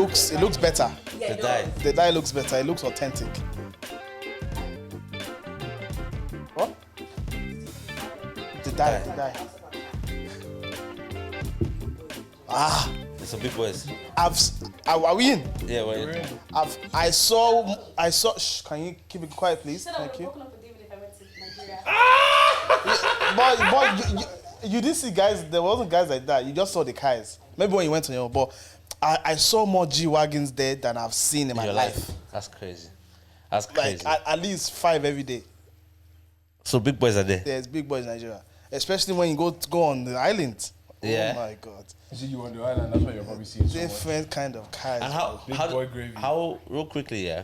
looks better. The dye. The dye looks better. It looks authentic. What? The dye. Ah. There's some big boys. Are we in? Yeah, we're in. I saw. Shh, can you keep it quiet, please? Thank you. But you didn't see guys. There wasn't guys like that. You just saw the cars. Maybe when you went to your, but I saw more G-Wagons there than I've seen in my life. That's crazy. That's crazy. Like at least 5 every day. So big boys are there. There's big boys in Nigeria, especially when you go on the island. Yeah. Oh my God. You see, you on the island. That's why you're probably seeing so much. Different kind of cars. And how boy gravy. how real quickly, yeah.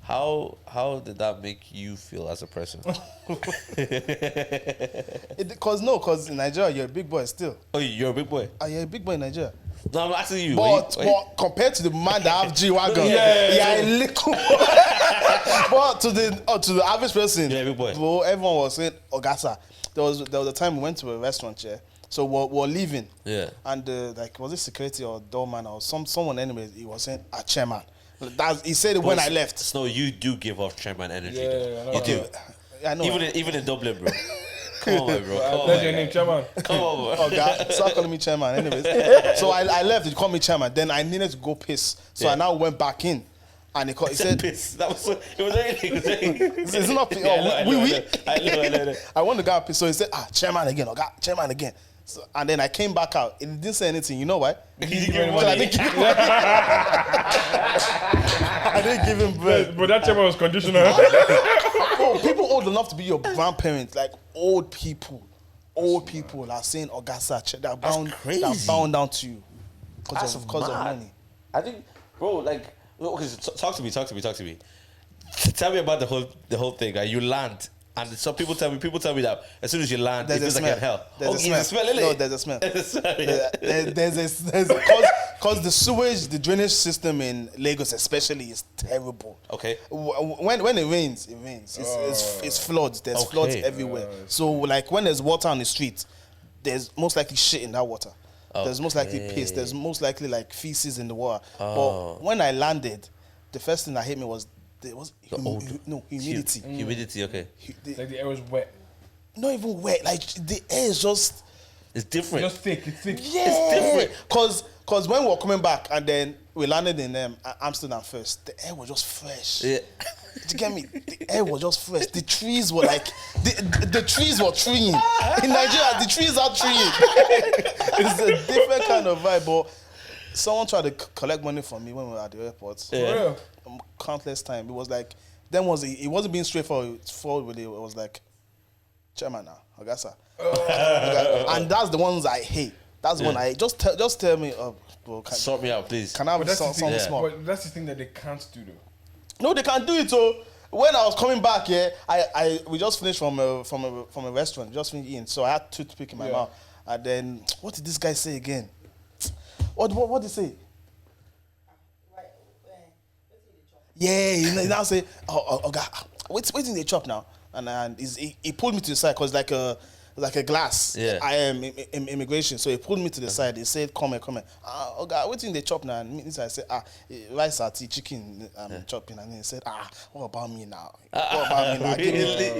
How did that make you feel as a person? Because in Nigeria you're a big boy still. Oh, you're a big boy. You're a big boy in Nigeria. No, I'm asking you. But compared to the man that have G-Wagon, Yeah. a little. But to the average person, Yeah, big boy. Bro, everyone was saying Ogasa. There was a time we went to a restaurant, yeah. So we're leaving. Yeah. And like, was it security or doorman or someone? Anyways, he was saying a chairman. He said it when I left. Snow, you do give off chairman energy. Yeah, though. I You do. I know. Even in Dublin, bro. Come on, bro. Come on, That's your man. name, chairman. Come on, bro. Oh God, start calling me chairman. Anyways, so I left. He called me chairman. Then I needed to go piss, so I now went back in, and he said, Piss. That was so, it was raining. "It's not piss." I know. I want to go and piss. So he said, chairman again. Oh God, chairman again. So, and then I came back out. He didn't say anything. You know why? Did you give him Because I money? didn't give him. I didn't give him bread. But that chairman was conditional. Oh, people old enough to be your grandparents, like old people are saying Ogasa, that bound down to you because of money. I think, bro, like, okay, so talk to me. Tell me about the whole thing. Like, you land, and some people tell me that as soon as you land, it feels like hell. There's a smell. Isn't it? No, there's a smell. There's Because the sewage, the drainage system in Lagos especially is terrible. Okay. When it rains, it's floods. There's floods everywhere. So like when there's water on the street, there's most likely shit in that water. There's most likely piss. There's most likely like feces in the water. But when I landed, the first thing that hit me was humidity. Humidity, okay. Like the air was wet. Not even wet. Like the air is just. It's different. Just thick. It's thick. Yeah. It's different. Cause when we were coming back and then we landed in Amsterdam first, the air was just fresh. Yeah. Did you get me? The air was just fresh. The trees were like the trees were treeing. In Nigeria, the trees are treeing. It's a different kind of vibe. But someone tried to collect money from me when we were at the airport. Yeah. Countless time. It was like it wasn't being straightforward with it. It was like chairman now, Ogasa. And that's the ones I hate. That's the one I just tell me. Bro, Sort me out, please. Can I have something small? But that's the thing that they can't do though. No, they can't do it. So when I was coming back, we just finished from a restaurant, just finished eating. So I had toothpick in my mouth. And then what did this guy say again? What did he say? Yeah, he now say, oh God, wait in the chop now, and he pulled me to the side because like a glass. Yeah. I am immigration, so he pulled me to the side. He said, "Come here." Oh God, wait in the chop now. And I said, rice, chicken, chopping, and then he said, what about me now? What about me now?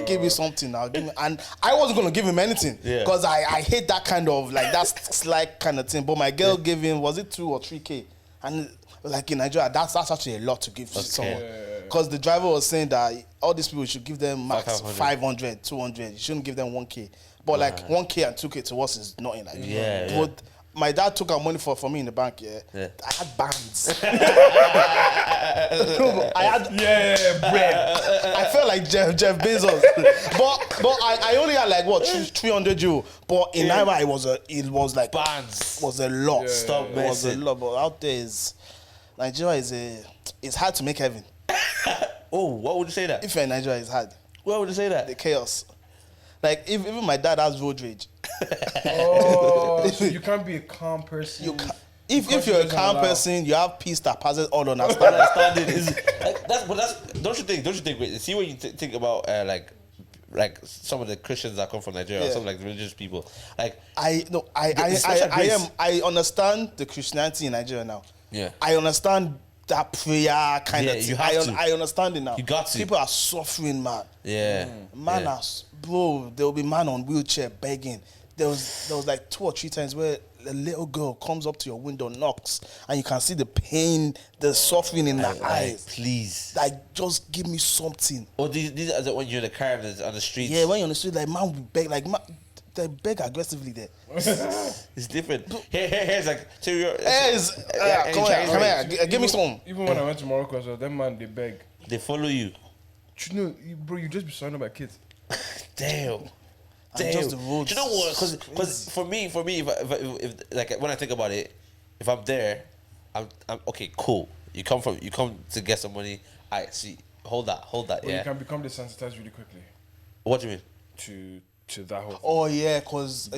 Give me something now. And I wasn't gonna give him anything because I hate that kind of like that slight kind of thing. But my girl gave him, was it 2 or 3K? And like in Nigeria, that's actually a lot to give to someone. Because the driver was saying that all these people should give them max 500, 200. You shouldn't give them 1K. But like 1K and 2K to us is nothing. Like, but my dad took out money for me in the bank. I had bands. I had bread. I felt like Jeff Bezos. but I only had like what 300 euro. But in Naira it was like bands. Was a lot. Stop messing. It was a lot. But out there Nigeria it's hard to make heaven. Oh, what would you say that? If you're in Nigeria, it's hard. What would you say that? The chaos. Like even my dad has road rage. So you can't be a calm person. If you're a calm person, you have peace that passes all understanding. Don't you think? Wait, see when you think about like some of the Christians that come from Nigeria, or some like religious people. Like I understand the Christianity in Nigeria now. Yeah. I understand that prayer kind of thing. you have to. I understand it now. You got to. People are suffering, man. Yeah. Man, Yeah. bro, there will be man on wheelchair begging. There was like 2 or 3 times where a little girl comes up to your window, knocks, and you can see the pain, the suffering in her eyes. Please. Like, just give me something. Or these are when you're in the car on the streets. Yeah, when you're on the street, like, man will beg, like, man, they beg aggressively there. It's different. Here's like, come here, give me some. Even when I went to Morocco, so them man they beg. They follow you. You know, bro, you just be surrounded by kids. Damn. And just the roads. Do you know what? Because for me, if like when I think about it, if I'm there, I'm okay. Cool. You come to get some money. I see. Hold that. But Yeah. you can become desensitized really quickly What do you mean? to that whole thing. Oh yeah, cause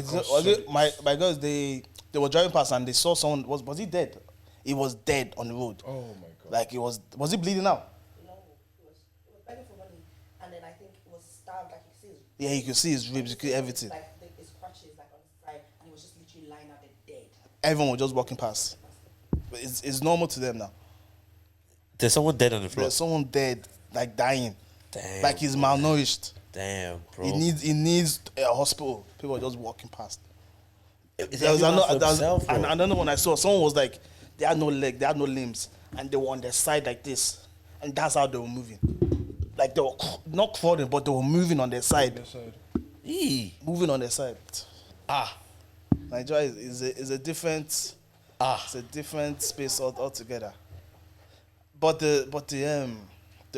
my girls they were driving past and they saw someone was he dead? He was dead on the road. Oh my god. Like was he bleeding out? No, it was begging for money, and then I think it was stabbed. Like you see, Yeah, you could see his ribs, you could everything. like his crutches, like on his side, and he was just literally lying out there dead. Everyone was just walking past. But it's normal to them now. There's someone dead on the floor. There's someone dead, like dying, Damn. like he's malnourished. Damn, bro. He needs a hospital. People are just walking past. Is There was everyone for another, himself, bro? and another one I saw. Someone was like, they had no leg, they had no limbs, and they were on their side like this, and that's how they were moving. Like they were not crawling, but they were moving on their side, Their side. Eee. moving on their side. Ah. Nigeria is a different, it's a different space altogether. But the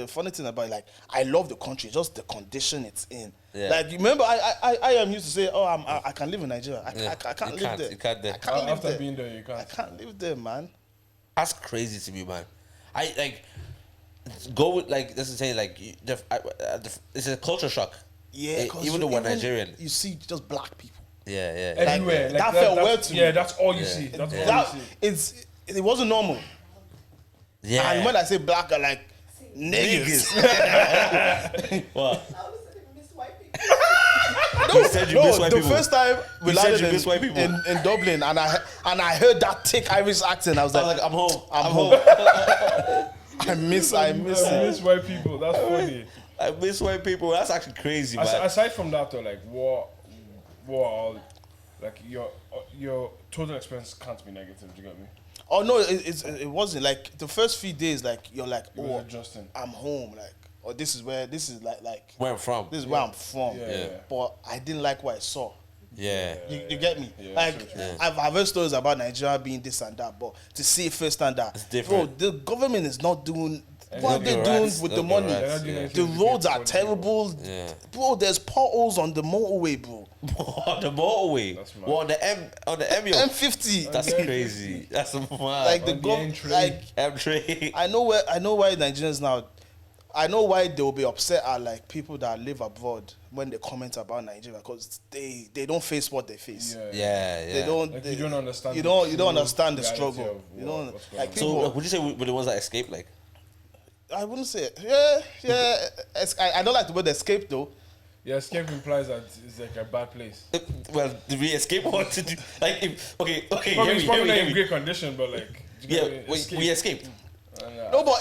funny thing about it, like, I love the country, just the condition it's in. Yeah. Like, you remember, I am used to say, oh, I can live in Nigeria. I can't live there. You can't there. I can't live After there. being there, you I can't. can't live there, man. That's crazy to me, man. I like go with like that's the thing. Like it's a culture shock. Yeah, even though we're Nigerian. you see just black people. Yeah. Everywhere. that felt that's- weird to me. Yeah, that's all you see. That's all That, you see. it wasn't normal. Yeah. And when I say black, I like niggas. What? I was saying, miss white people. You said you miss white the people. first time we You said landed you miss white people. in Dublin, and I heard that thick Irish accent. I was I like, was like, I'm home. I'm home. I miss I it. miss white people. That's funny. I miss white people. That's actually crazy, man. Aside from that, though, like what all, like your total experience can't be negative. Do you get me? Oh no, it wasn't like the first few days. Like you're like, It was oh, adjusting. I'm home. Like, or this is like Where I'm from. this is where I'm from. Yeah. But I didn't like what I saw. Yeah. You get me? Yeah, like true, true. I've heard stories about Nigeria being this and that, but to see it firsthand that, It's different. bro, the government is not doing what are they Not doing rats, with not the the money. rats, They're not doing yeah. anything The to roads get are poor terrible, Yeah. bro. There's potholes on the motorway, bro. On the motorway. That's mad. Well, on the M, yo. M50. That's Yeah. crazy. That's mad. Like the On the gov, entry. like M3. I know why Nigerians now. I know why they will be upset at like people that live abroad when they comment about Nigeria because they don't face what they face. Yeah. They don't. Like, they, you don't understand You the don't true understand the reality struggle. of You don't what's going like on. So, people. would you say we're the ones that escape? Like, I wouldn't say it. Yeah. I don't like the word escape though. Yeah, escape implies that it's like a bad place. well, did we escape or to do? Like, if, okay, Probably, hear it's me, probably hear not me, in hear me. great condition, but like, Yeah, we escaped. No, but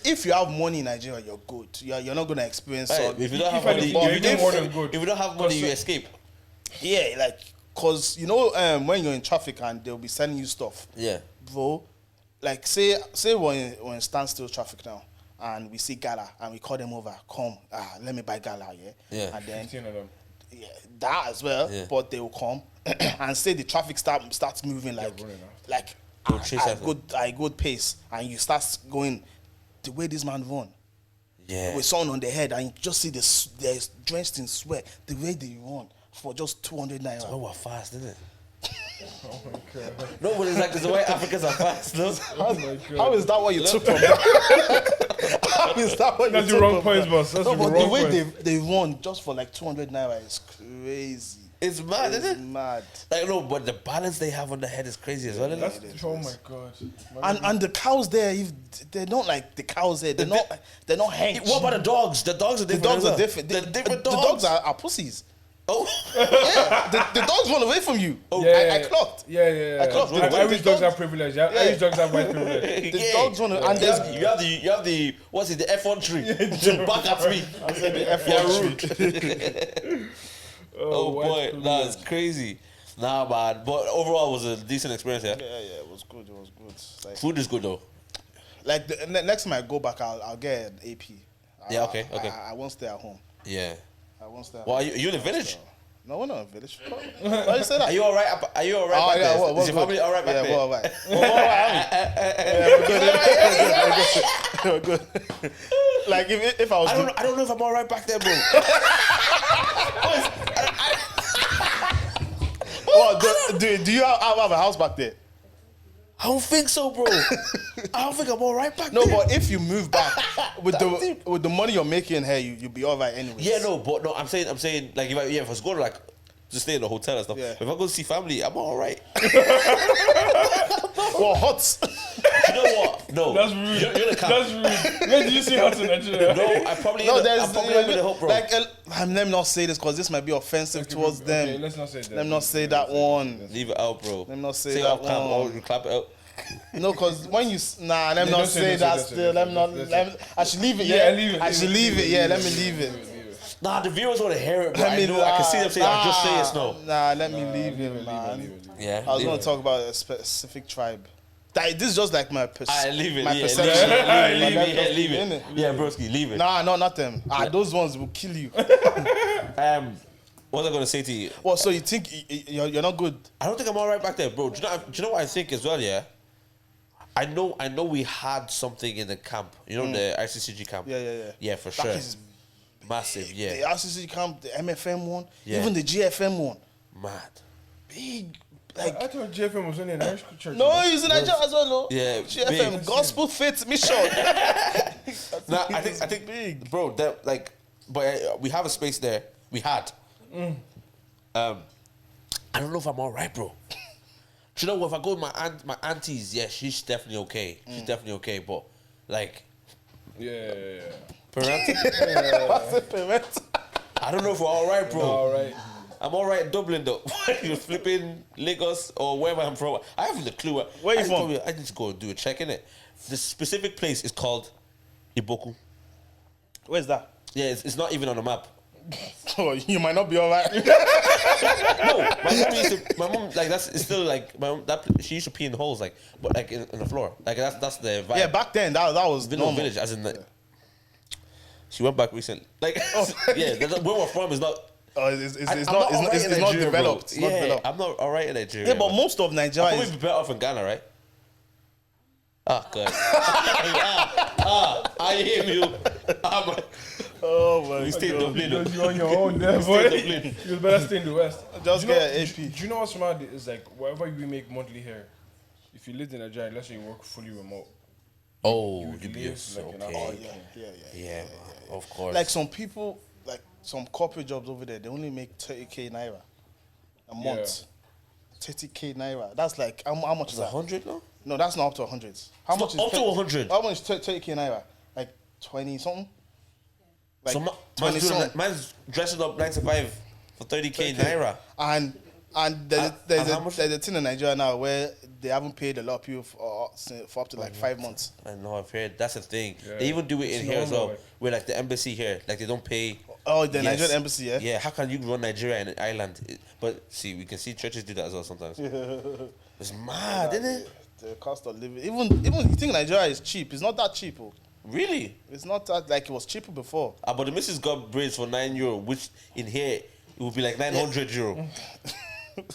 if you have money in Nigeria, you're good. You're not gonna experience. Right, some- if you don't have I money, think you're if even more than good. you don't have money, you escape. Yeah, like cause you know when you're in traffic and they'll be sending you stuff, Yeah. bro. Like say we're in standstill traffic now, and we see gala and we call them over. Come, let me buy gala, yeah. Yeah. And then 15 of them. yeah, that as well. Yeah. But they will come and say the traffic starts moving like running after. like Go chase after. at good pace, and you start going the way this man run. Yeah. With someone on their head, and you just see they're drenched in sweat. The way they run for just 200 naira. Oh, we're fast, isn't it? Oh my god. No, but it's like the way Africans are fast. No? Oh my god. How is that what you took from that? How is that what That's you the took wrong from points, that? boss. That's No, the but wrong the way points. they run just for like 200 naira is crazy. It's mad, It's isn't it? mad. Like, no, but the balance they have on the head is crazy as well, isn't it? That's, oh my god. And the cows there, if they're not like the cows there, they're not hench. What about the dogs? The dogs are The different. dogs as well. are different. The different The dogs. dogs are pussies. Oh, The dogs run away from you. Oh, I clocked. Yeah. I clocked. Irish dogs have privilege. Yeah. Yeah. Irish dogs have white privilege. The dogs run away. And there's you have the what's it? The F1 tree. Back at me. I said the F1 rude. Oh boy, nah, it's crazy. Nah, man. But overall, it was a decent experience. Yeah. Yeah, it was good. It was good. Like, Food is good though. like the next time I go back, I'll get an AP. Yeah, okay. I won't stay at home. Yeah. I won't stay. Well, are you in a village? No, we're not in a village. Why you say that? Are you alright? Are you alright back there? Is your family alright back there? Yeah, we're alright. We're good. Like if I was, I don't know if I'm alright back there, bro. do you have a house back there? I don't think so, bro. I don't think I'm alright back No, there. but if you move back with the money you're making here, you'll be alright anyway. Yeah, no, but no, I'm saying like if I was going to like just stay in a hotel and stuff. Yeah. If I go to see family, I'm alright. Well, hot. You know what? No, That's rude. You're in a camp. That's rude. Where did you see Hudson Nigeria? No, I probably No, I'm there's probably not gonna help, bro. like let me not say this because this might be offensive towards them. Okay, let's not say that. Let me not say that one. Leave it out, bro. Let me not say Say that off camp one. or you clap it out. No, because when you let me Yeah, not don't say don't that don't still. Let me not. I should leave it. Yeah, Yeah, leave it, I leave should it, leave leave it. it, Yeah, leave let it, me leave leave it, it. Nah, the viewers want to hear it, bro. I know. I can see them saying, "I'll just say it's no." Nah, let me leave it, man. Yeah. I was leave going it. to talk about a specific tribe. This is just like my Leave it. my Yeah, perception. leave it. Innit? Yeah, broski, leave it. Nah, no, not them. Those ones will kill you. What was I gonna say to you? Well, so you think you're not good? I don't think I'm alright back there, bro. Do you know what I think as well? Yeah. I know we had something in the camp. You know the ICCG camp. Yeah. Yeah, for That sure. place is Massive. the Yeah. RCC camp, the MFM one, Yeah. even the GFM one. Mad. Big. I thought JFM was only an Irish church. No, he's in Nigeria as well, no? Yeah, GFM, big. Gospel Faith Mission. Nah, I think, big. bro. That like, but we have a space there. We had. I don't know if I'm all right, bro. Do you know what? If I go with my aunties, yeah, she's definitely okay. She's definitely okay, but like, Yeah. parental, What's the parent? I don't know if we're all right, bro. All right. I'm all right in Dublin though. You're flipping Lagos or wherever I'm from. I haven't a clue. Where you from? I need to go and do a check in it. The specific place is called Iboku. Where's that? Yeah, it's not even on the map. Oh, you might not be all right. No, my mom like it's still like my mom, she used to pee in the holes like, but like in the floor. Like that's the vibe. Yeah, back then that was normal. Village, as in the, she went back recently. Like yeah, where we're from is not. Oh, it's I'm not alright in it's not Nigeria, developed. bro. It's not Yeah, developed. I'm not alright in Nigeria. Yeah, but man. most of I'll Nigeria probably is. be better off in Ghana, right? God. I hear you. Oh my We stay in God. Dublin. Because you're on your own there, boy. You better stay in the West. Just Do you know- get an AP. Do you know what's mad? Is like whatever you make monthly here, if you lived in Nigeria, let's say you work fully remote. Oh, would you'd be live like an okay. hour. Yeah, Yeah, man, of course. Like some people, like some corporate jobs over there, they only make 30k naira a month. 30k naira. That's like how much is it's that? 100 now. No, that's not up to 100. How It's much not is up to 100? How much is 30k naira? Like 20 something. Like So 20 man's, doing, something. man's dressing up 9 to 5 for 30k naira. And there's And how much? there's a thing in Nigeria now where they haven't paid a lot of people for up to like 5 months. I know, I've heard. That's the thing. Yeah. They even do it in It's here as normal, well. like- Where like the embassy here, like they don't pay. Oh, the Yes. Nigerian embassy, yeah. Yeah, how can you run Nigeria in an island? But see, we can see churches do that as well sometimes. It's mad, isn't it? The cost of living, even you think Nigeria is cheap? It's not that cheap. Oh. Really? It's not that like it was cheaper before. But the missus got braids for €9, which in here it would be like €900.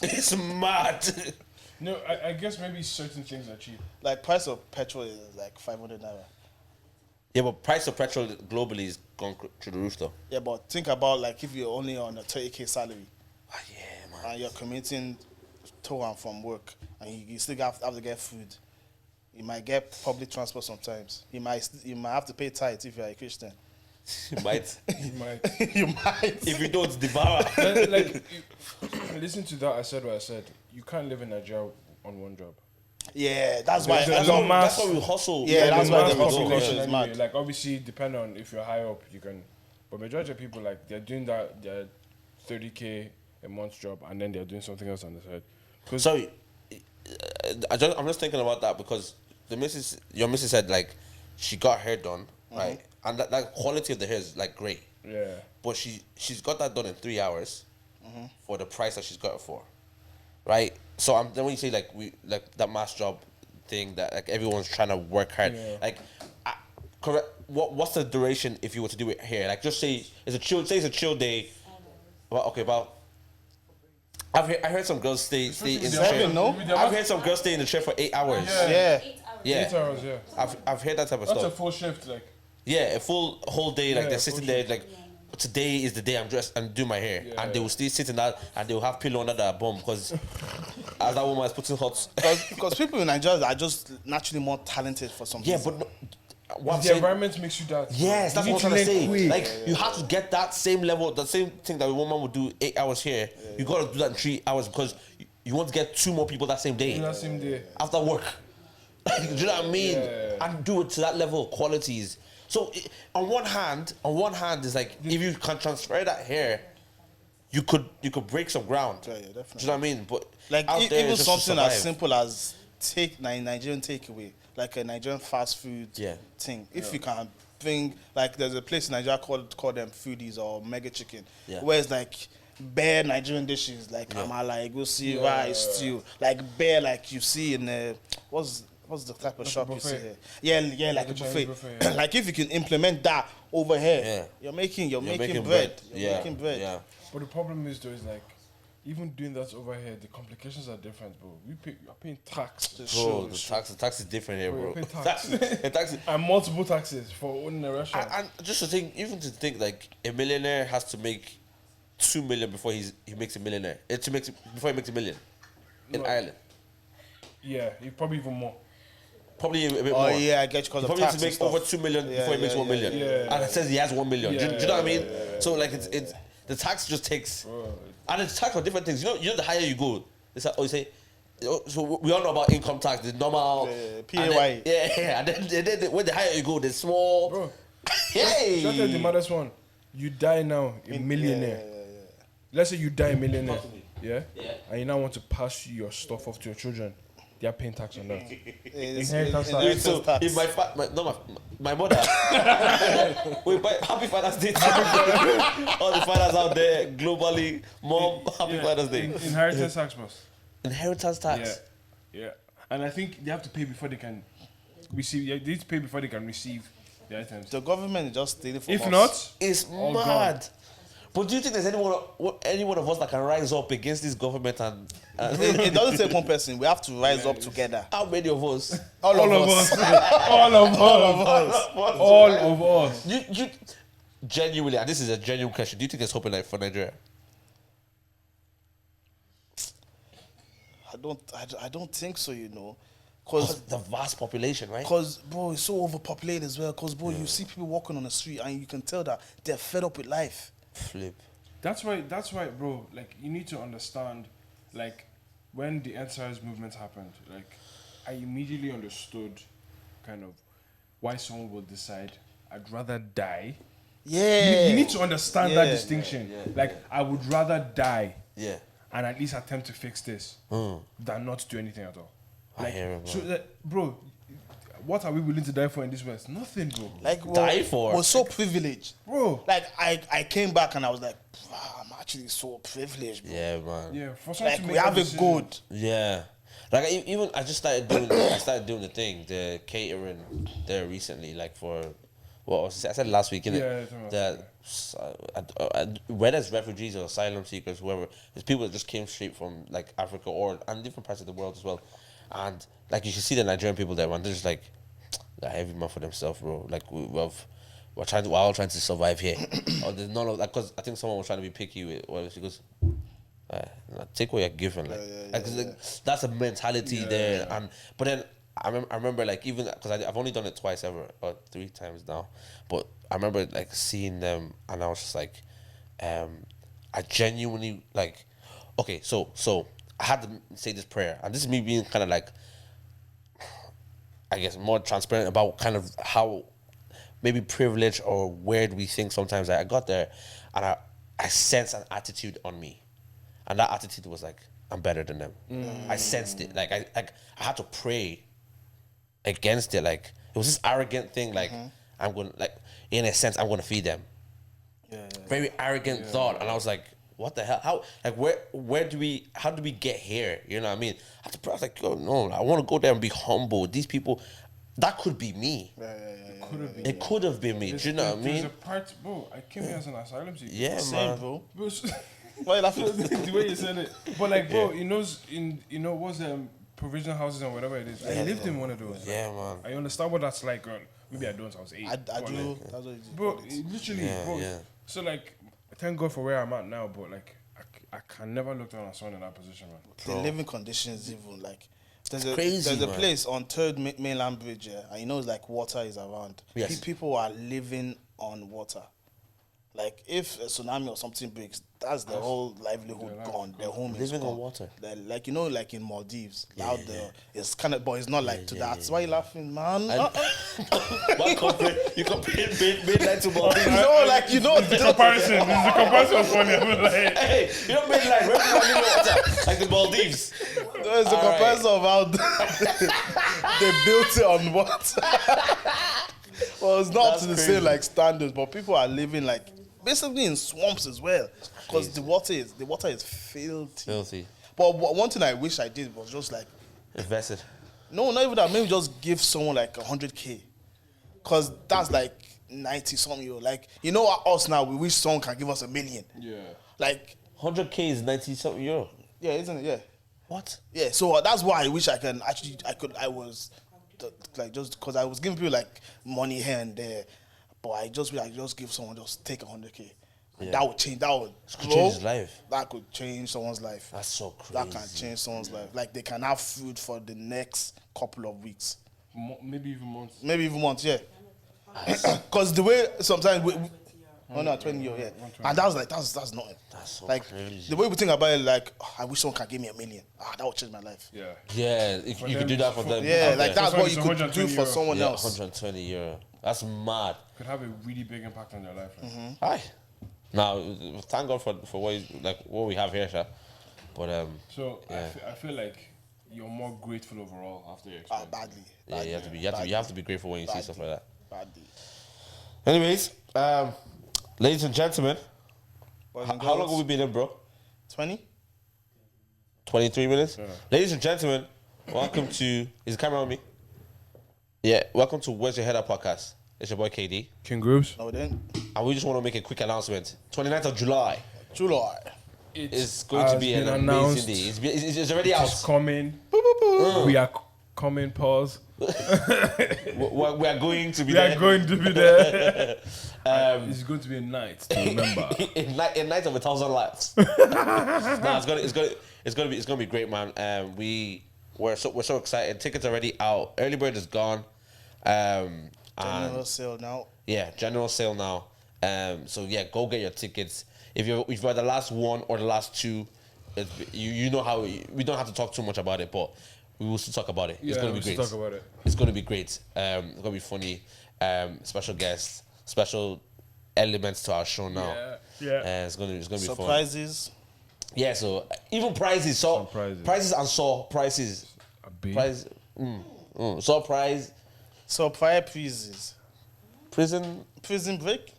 It's mad. No, I guess maybe certain things are cheap. Like price of petrol is like 500 naira. Yeah, but price of petrol globally is gone through the roof though. Yeah, but think about like if you're only on a 30k salary Yeah, man. and you're commuting to and from work and you still have to get food. You might get public transport sometimes. You might have to pay tithe if you're a Christian. You might. You might. You might. If you don't, devour. Listen to that. I said what I said. You can't live in Nigeria on one job. Yeah, that's why. There's That's a why mass- That's why we hustle. Yeah, that's why mass the population is anyway. mad. Like obviously, depending on if you're high up, you can. But majority of people like they're doing that. They're 30K a month job, and then they're doing something else on the side. Sorry, I'm just thinking about that because your missus said like she got hair done, right? And that quality of the hair is like great. Yeah. But she's got that done in 3 hours for the price that she's got it for, right? So then when you say like that mass job thing that like everyone's trying to work hard, like correct. What's the duration if you were to do it here? Like just say it's a chill day. Well, okay, about. I heard some girls stay in the chair. No? I've heard some girls stay in the chair for 8 hours. Yeah. 8 hours, yeah. I've heard that type of That's stuff. a full shift, like. Yeah, a whole day, like Yeah, they're full sitting there, like today is the day I'm dressed and do my hair, and they will still sit in that, and they will have pillow under their bum because as that woman is putting hot. Because people in Nigeria are just naturally more talented for some Yeah, reason. but what I'm The saying, environment makes you that. yes, that's You what need I'm trying to say. learn quick. Like you have to get that same level, the same thing that a woman would do 8 hours here. You got to do that in 3 hours because you want to get 2 more people that same day That same day. after work. Do you know what I mean? Yeah. And do it to that level of qualities. So on one hand, it's like if you can transfer that here, you could break some ground. Yeah, definitely. Do you know what I mean? But Like out there, even it's just to something as survive. simple as Nigerian takeaway, like a Nigerian fast food Yeah. thing. If you can bring, like there's a place in Nigeria called them Foodies or Mega Chicken, Yeah. where it's like bare Nigerian dishes like amala, egusi, rice, stew, like bare like you see in the what's the type of shop you see buffet. here? Yeah, like a Chinese buffet. buffet, yeah. Like if you can implement that over here, Yeah. you're making bread. You're Yeah. making bread. Yeah. But the problem is, though, is like, even doing that over here, the complications are different, bro. You're paying tax. Bro, the tax is different here, bro. Bro, you pay tax. The tax is, And multiple taxes for owning a restaurant. and just to think, even to think like a millionaire has to make 2 million before he makes a millionaire. Before he makes a million in No. Ireland. Yeah, you probably even more. Probably a bit Oh more. yeah, I get you because He of probably tax needs to and make stuff. over 2 million before he makes 1 million. Yeah. And it says he has 1 million. Do you know what I mean? So like it's the tax just takes, Bro. and it's tax for different things. You know the higher you go, it's like, you say. So we all know about income tax, the normal PAYE. and then when the higher you go, the small. Bro, Hey. should I tell you the maddest one? You die now, a millionaire. Let's say you die a millionaire. Yeah? And you now want to pass your stuff off to your children. They are paying tax on that. Inheritance tax. So if my mother, wait, happy Father's Day to all the fathers out there globally. Mom, happy Father's Day. Inheritance tax, boss. Inheritance Yeah. tax. Yeah. And I think they have to pay before they can receive. Yeah, they need to pay before they can receive the items. The government is just stealing from If us. not, It's Oh, mad. God. But do you think there's any one of us that can rise up against this government and It doesn't take one person. We have to rise up together. how many of us? All of us. all of us. All of us. You genuinely, and this is a genuine question. Do you think there's hope in life for Nigeria? I don't think so. You know, Because cause the vast population, right? bro, it's so overpopulated as well. Cause bro, you see people walking on the street and you can tell that they're fed up with life. Flip. That's why, bro. Like, you need to understand, like, when the NSARS movement happened, like, I immediately understood, kind of, why someone would decide, I'd rather die. Yeah, You need to understand that Yeah. distinction. Like, I would rather die Yeah. and at least attempt to fix this than not do anything at all. I hear it, So, bro, what are we willing to die for in this West? Nothing, bro. like Die for. We're so privileged, Bro. Like I came back and I was like, wow, I'm actually so privileged, bro. Yeah, man. Yeah, for someone Like to we make have that it decision- good. Yeah. Like even I just started doing the thing, the catering there recently, like for what was I said last week, innit? Yeah, Whether it's refugees or asylum seekers, whoever, there's people that just came straight from like Africa or and different parts of the world as well, and like you should see the Nigerian people there, man. They're just like they're heavy man for themselves, bro. Like we're all trying to survive here. Or there's none of that because I think someone was trying to be picky with what she goes. Take what you're given, like that's a mentality there, and but then I remember like even because I've only done it twice ever or 3 times now, but I remember like seeing them and I was just like, I genuinely like, okay, so I had to say this prayer, and this is me being kind of like, I guess more transparent about kind of how maybe privileged or weird we think sometimes. I got there, and I sensed an attitude on me, and that attitude was like, I'm better than them. I sensed it. Like I had to pray against it. Like it was this arrogant thing. Like I'm gonna, like, in a sense, I'm gonna feed them. Very arrogant thought, and I was like, what the hell? How, like, how do we get here? You know what I mean? I had to pray. I was like, oh no, I want to go there and be humble. These people, that could be me. It could have been me. Do you know what I mean? There's a part, bro. I came here as an asylum seeker. Yeah, Same, man. bro. Bro, Why you laughing? the way you said it, but like, bro, what's provisional houses and whatever it is. I lived in one of those. Yeah, man. I understand what that's like. Maybe I don't. I was 8. I But, do. like, That's what it is. bro, literally, bro. yeah. So like, thank God for where I'm at now. But like, I can never look down on someone in that position, man. The living conditions, even like Crazy, there's a man. place on Third Mainland Bridge, and you know, it's like water is around. Yes. People are living on water. Like if a tsunami or something breaks, that's the whole livelihood gone. Their home is Living on gone. water. Like, you know, like in Maldives, out there, it's kind of, but it's not like to that. That's why you laughing, man. Why you compare midnight to Maldives? No, like, you know, The comparison was funny. I was like, Hey, you don't midnight, where people are living on water? Like the Maldives. there's a All comparison of how they built it on water. Well, it's not up to the That's same crazy. like standards, but people are living like basically in swamps as well, because the water is filthy. Filthy. But one thing I wish I did was just like, Invested. no, not even that. Maybe just give someone like 100K, because that's like 90 something euro. Like, you know, us now, we wish someone can give us 1 million. yeah. Like, 100K is 90 something euro. yeah, isn't it? Yeah. What? Yeah, so that's why I wish I was like, just because I was giving people like money here and there, but I just give someone, just take 100K. Yeah. That would change. That would Could change his life. That could change someone's life. That's so crazy. That can change someone's life. Like, they can have food for the next couple of weeks, Maybe even months. maybe even months. Yeah, because the way sometimes we 120 euro, yeah, and that's nothing. That's so like crazy. the way we think about it, like, oh, I wish someone can give me 1 million. That would change my life. Yeah. Yeah, if you them, could do that for them. Yeah, out like there. that's what you could do 120 for euro. someone Yeah, else. 120 euro. That's mad. Could have a really big impact on their life. Right? Hi. Now, thank God for what we have here, sir. But So Yeah. I feel like you're more grateful overall after your Ah, experience. badly. yeah, you have to be grateful when you see stuff like that. Badly. Anyways, ladies and gentlemen, Boys how and long girls, have we been in, bro? 20? 23 minutes. Ladies and gentlemen, welcome to. Is the camera on me? Yeah, welcome to Where's Your Head At podcast. It's your boy KD, King Grooves. No, then. and we just want to make a quick announcement. 29th of July July. is going to be an amazing day. It's already out. It's coming. We are coming. Pause. We are going to be We are there. going to be there. It's going to be a night to remember. in night of 1,000 lives. No, it's gonna be great, man. We're so excited. Tickets already out. Early bird is gone. General sale now. Yeah, general sale now. So yeah, go get your tickets. If you're the last one or the last two, you know how we don't have to talk too much about it, but we will still talk about it. It's gonna be great. Talk about it. It's gonna be great. It's gonna be funny. Special guests, special elements to our show now. Yeah. It's gonna be fun. Surprises. Yeah, so even prizes, so Surprises. prices and saw prices. A big. Price, surprise, Surprises. prison, Prison break.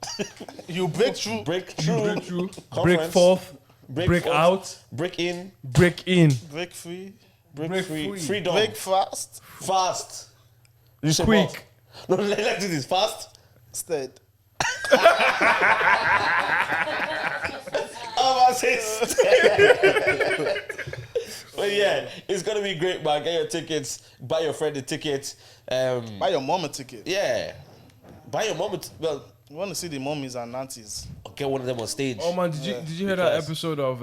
You break through. breakthrough, Break through. Break conference, forth. break Break forth, out. break in, Break in. Break free. break free, free. freedom, Break fast. fast. You say Quick. fast. No, let's do this fast. Instead. Oh, my sis. But yeah, it's gonna be great, man. Get your tickets. Buy your friend a ticket. Buy your mom a ticket. Yeah, buy your mom. Well, You want to see the mummies and aunties. get one of them on stage. Oh man, did you hear that Because- episode of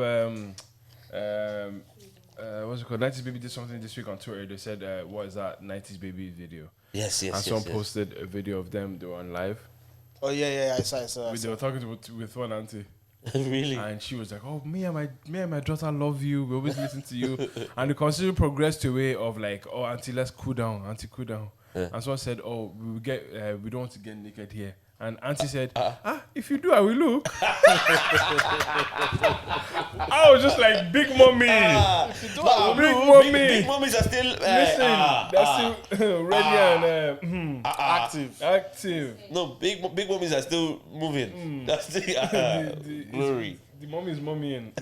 what's it called? 90s Baby did something this week on Twitter. They said, what is that 90s Baby video? Yes, And yes, someone yes. posted a video of them. They were on live. Oh, yeah, I saw. They were talking with one auntie. Really? And she was like, "Oh, me and my daughter love you. We always listen to you." And the conversation progressed to a way of like, "Oh, auntie, let's cool down. Auntie, cool down." Yeah. And someone said, "Oh, we don't want to get naked here." And Auntie said, if you do, I will look. I was just like, big mommy. Big mommy. Big mummies are still Listen, they're still ready and active. No, big mummies are still moving. That's the glory. The mommy is mommying.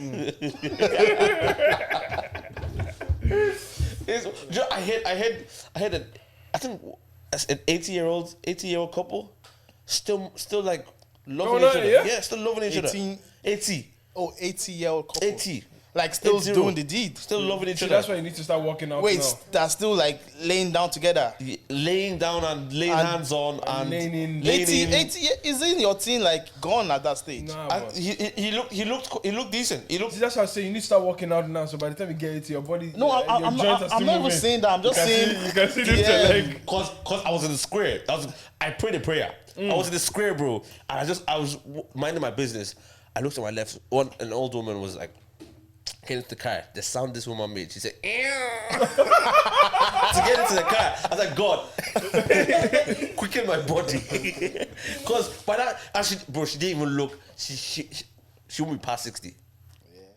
I had I think an 80-year-old couple still like loving each other. Yeah? Still loving each other. 80. Oh, 80-year-old couple. 80. Like still 80. doing the deed. Still loving each So other. that's why you need to start walking out Wait, now. that's still like laying down together. Laying down and laying hands on and laying in. 80 is in your teen like gone at that stage? Nah, And but he looked decent. He looked. see, that's why I say you need to start walking out now. So by the time you get it, your body, No, your I'm joints are not still even moving. saying that. I'm just saying. You can see this Yeah. like. Cause I was in the square. I prayed a prayer. I was in the square, bro. And I was minding my business. I looked at my left. An old woman was like, get into the car. The sound this woman made. She said, "Ew." To get into the car. I was like, God, quicken my body. Cause by that, and she didn't even look. She won't be past 60.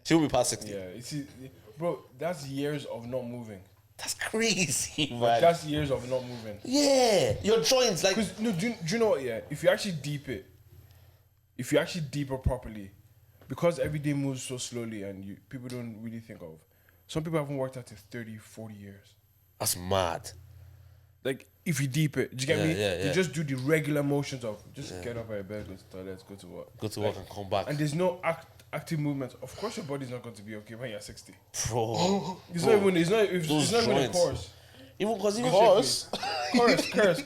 She won't be past 60. Yeah, you see, bro, that's years of not moving. That's crazy, man. That's years of not moving. Yeah, your joints like. Because no, do you know what? Yeah, if you actually deep it properly, because every day moves so slowly and people don't really think of. Some people haven't worked out in 30, 40 years. That's mad. Like if you deep it, do you get Yeah, me? yeah. You just do the regular motions of just get up out of bed, go to the toilet, go to work. Go to work and come back. And there's no active movement. Of course, your body's not going to be okay when you're 60. Bro. It's not even. It's not even a joints. course. Even because even Course. Curse. You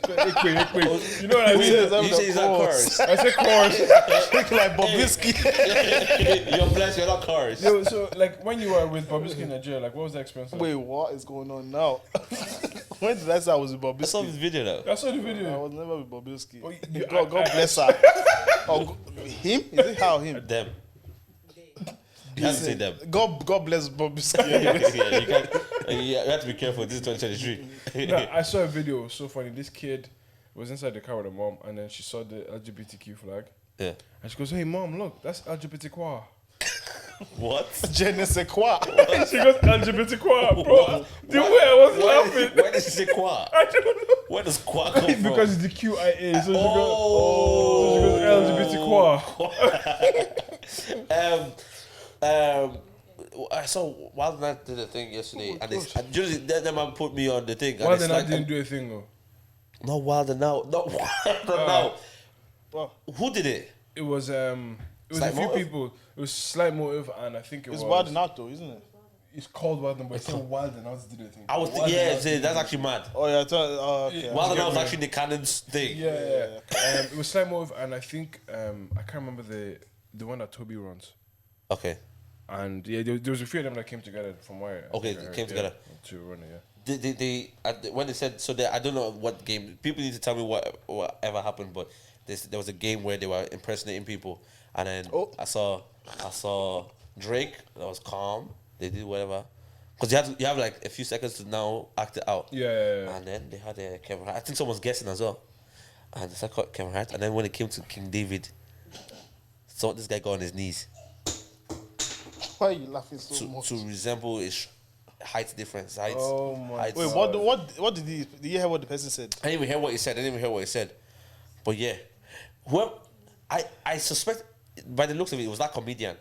know what I mean? you say it's not cars. I said course. Looking like Bobrisky. You're blessed, you're not cars. Yo, so like when you were with Bobrisky in Nigeria, like what was the experience like? Wait, what is going on now? When did I say I was with I saw Bobrisky? this video now. I saw the I video. was never with Bobrisky. Oh, God bless her. Him? Is it how him? Them. You have to say them. God bless Bobrisky. Yeah, you can't. You have to be careful. This is 2023. No, I saw a video. It was so funny. This kid was inside the car with her mom, and then she saw the LGBTQ flag, Yeah. and she goes, "Hey, mom, look, that's LGBTQ." What? Je ne sais quoi. She goes, "LGBTQ, bro." The way I was laughing. Why does she say qua? I don't know. Where does qua come from? Because it's the QIA, so she goes LGBTQ. I saw Wild Night did a thing yesterday, and that man put me on the thing. Why and then it's I like, didn't do a thing though? not Wild and Out. Not Wild and Out. Well, Who did it? It was a Slight few Motive? people. It was Slight Motive, and I think it's was wild enough though, isn't it? It's called Wild and, but it's not Wild and Out did a thing. I was Wild yeah, and Out see, did that's it. actually mad. Oh yeah, okay. Wild and get Out was me? actually the canon's thing. Yeah. It was Slight Motive, and I think I can't remember the one that Toby runs. Okay. And yeah, there was a few of them that came together from where. I Okay, think I heard, came together. to run it. Yeah. When they said so, I don't know what game. People need to tell me whatever happened, but there was a game where they were impersonating people, and then I saw Drake. That was calm. They did whatever, because you have like a few seconds to now act it out. Yeah. And then they had Kevin Hart. I think someone's guessing as well, and they said Kevin Hart. And then when it came to King David, saw this guy go on his knees Why are you laughing so much? to resemble his height difference. Oh my heights. Wait, what did you hear what the person said? I didn't even hear what he said. But yeah, I suspect by the looks of it, it was that comedian.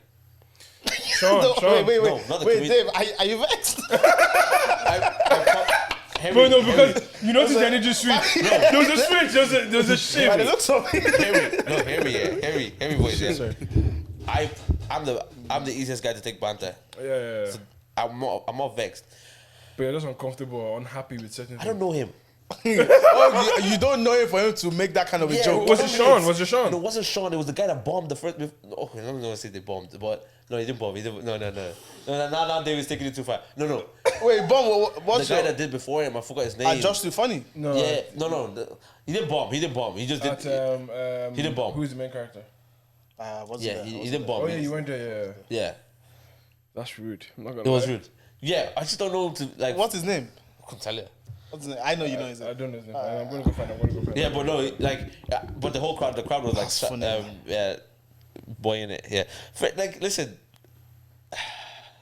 Sean. Wait, No, not the wait, comedian. Dave, are you vexed? Bro, no, because you notice the energy switch. There was a switch. There was a shift. By the looks of it. Hear me, boys. Yeah. I'm the easiest guy to take banter. Yeah. So I'm more vexed. But you're just uncomfortable or unhappy with certain I things. don't know him. Oh, you don't know him for him to make that kind of a joke. Was it Sean? No, it wasn't Sean. It was the guy that bombed the first. Okay, I'm not gonna say they bombed, but no, he didn't bomb. No. Now David's taking it too far. No. Wait, Bomb, what's The guy your... that did before him, I forgot his name. Just too funny. No. Yeah, no. He didn't bomb. He just did. He didn't bomb. Who's the main character? What's Yeah, he didn't bomb. Oh yeah, you went there. Yeah. Yeah, That's rude. I'm not gonna it was lie. rude. Yeah, I just don't know him to like. What's his name? I couldn't tell you. What's his name? I know you know his I name. don't know his name. I'm gonna go find it. Yeah, but no, like, but the crowd was like, That's funny, yeah, boying it. Yeah, like, listen,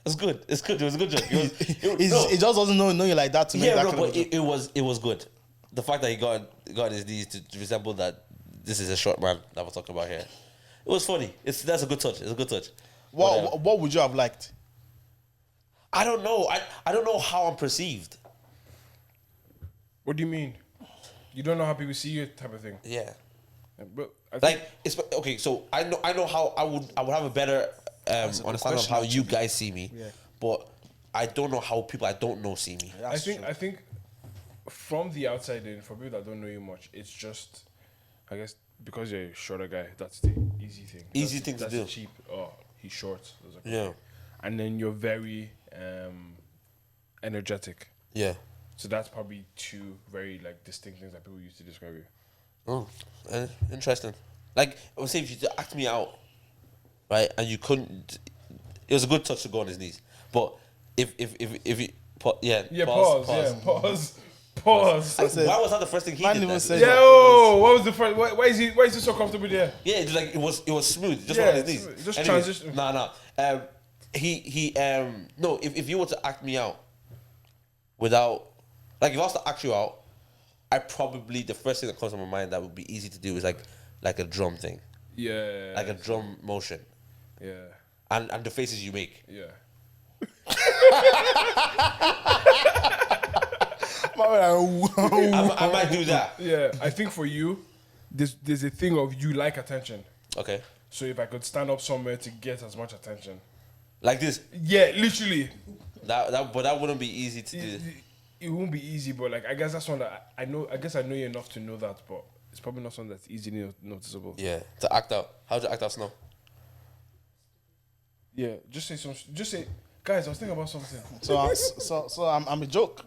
it's good. It's good. It was a good joke. He just doesn't know you like that to make Yeah, that no, kind of but joke. it was good. The fact that he got on his knees to resemble that this is a short man that we're talking about here. It was funny. That's a good touch. It's a good touch. What would you have liked? I don't know. I don't know how I'm perceived. What do you mean? You don't know how people see you, type of thing. Yeah. But I think Like it's okay. So I know how I would have a better understanding of question, how you guys see me, Yeah. but I don't know how people I don't know see me. I think from the outside in, for people that don't know you much, it's just, I guess, because you're a shorter guy, that's the easy thing. Easy thing to that's do. the cheap. Oh, he's short. Those are Yeah. And then you're very energetic. Yeah. So that's probably two very like distinct things that people use to describe you. Oh, interesting. Like, I would say if you act me out, right, and you couldn't, it was a good touch to go on his knees. But if you, Pause. I said- why was that the first thing he Man did? even then? said- Yo, what was the first? Why is he so comfortable there? Yeah, it was like it was smooth, just Yeah, on his knees. smooth. Just Anyways, transition. No. No. If you were to act me out, without, like, if I was to act you out, I probably, the first thing that comes to my mind that would be easy to do is like a drum thing, Yeah. like a drum motion, Yeah. and the faces you make. Yeah. I might do that. Yeah. I think for you, there's a thing of you like attention. Okay, So if I could stand up somewhere to get as much attention. like this. Yeah, literally. But that wouldn't be easy to do. It won't be easy, but like I guess that's one that I know. I guess I know you enough to know that, but it's probably not something that's easily noticeable. Yeah, to act out. How'd you act out, Snow? Yeah, just say, guys, I was thinking about something. So I'm a joke.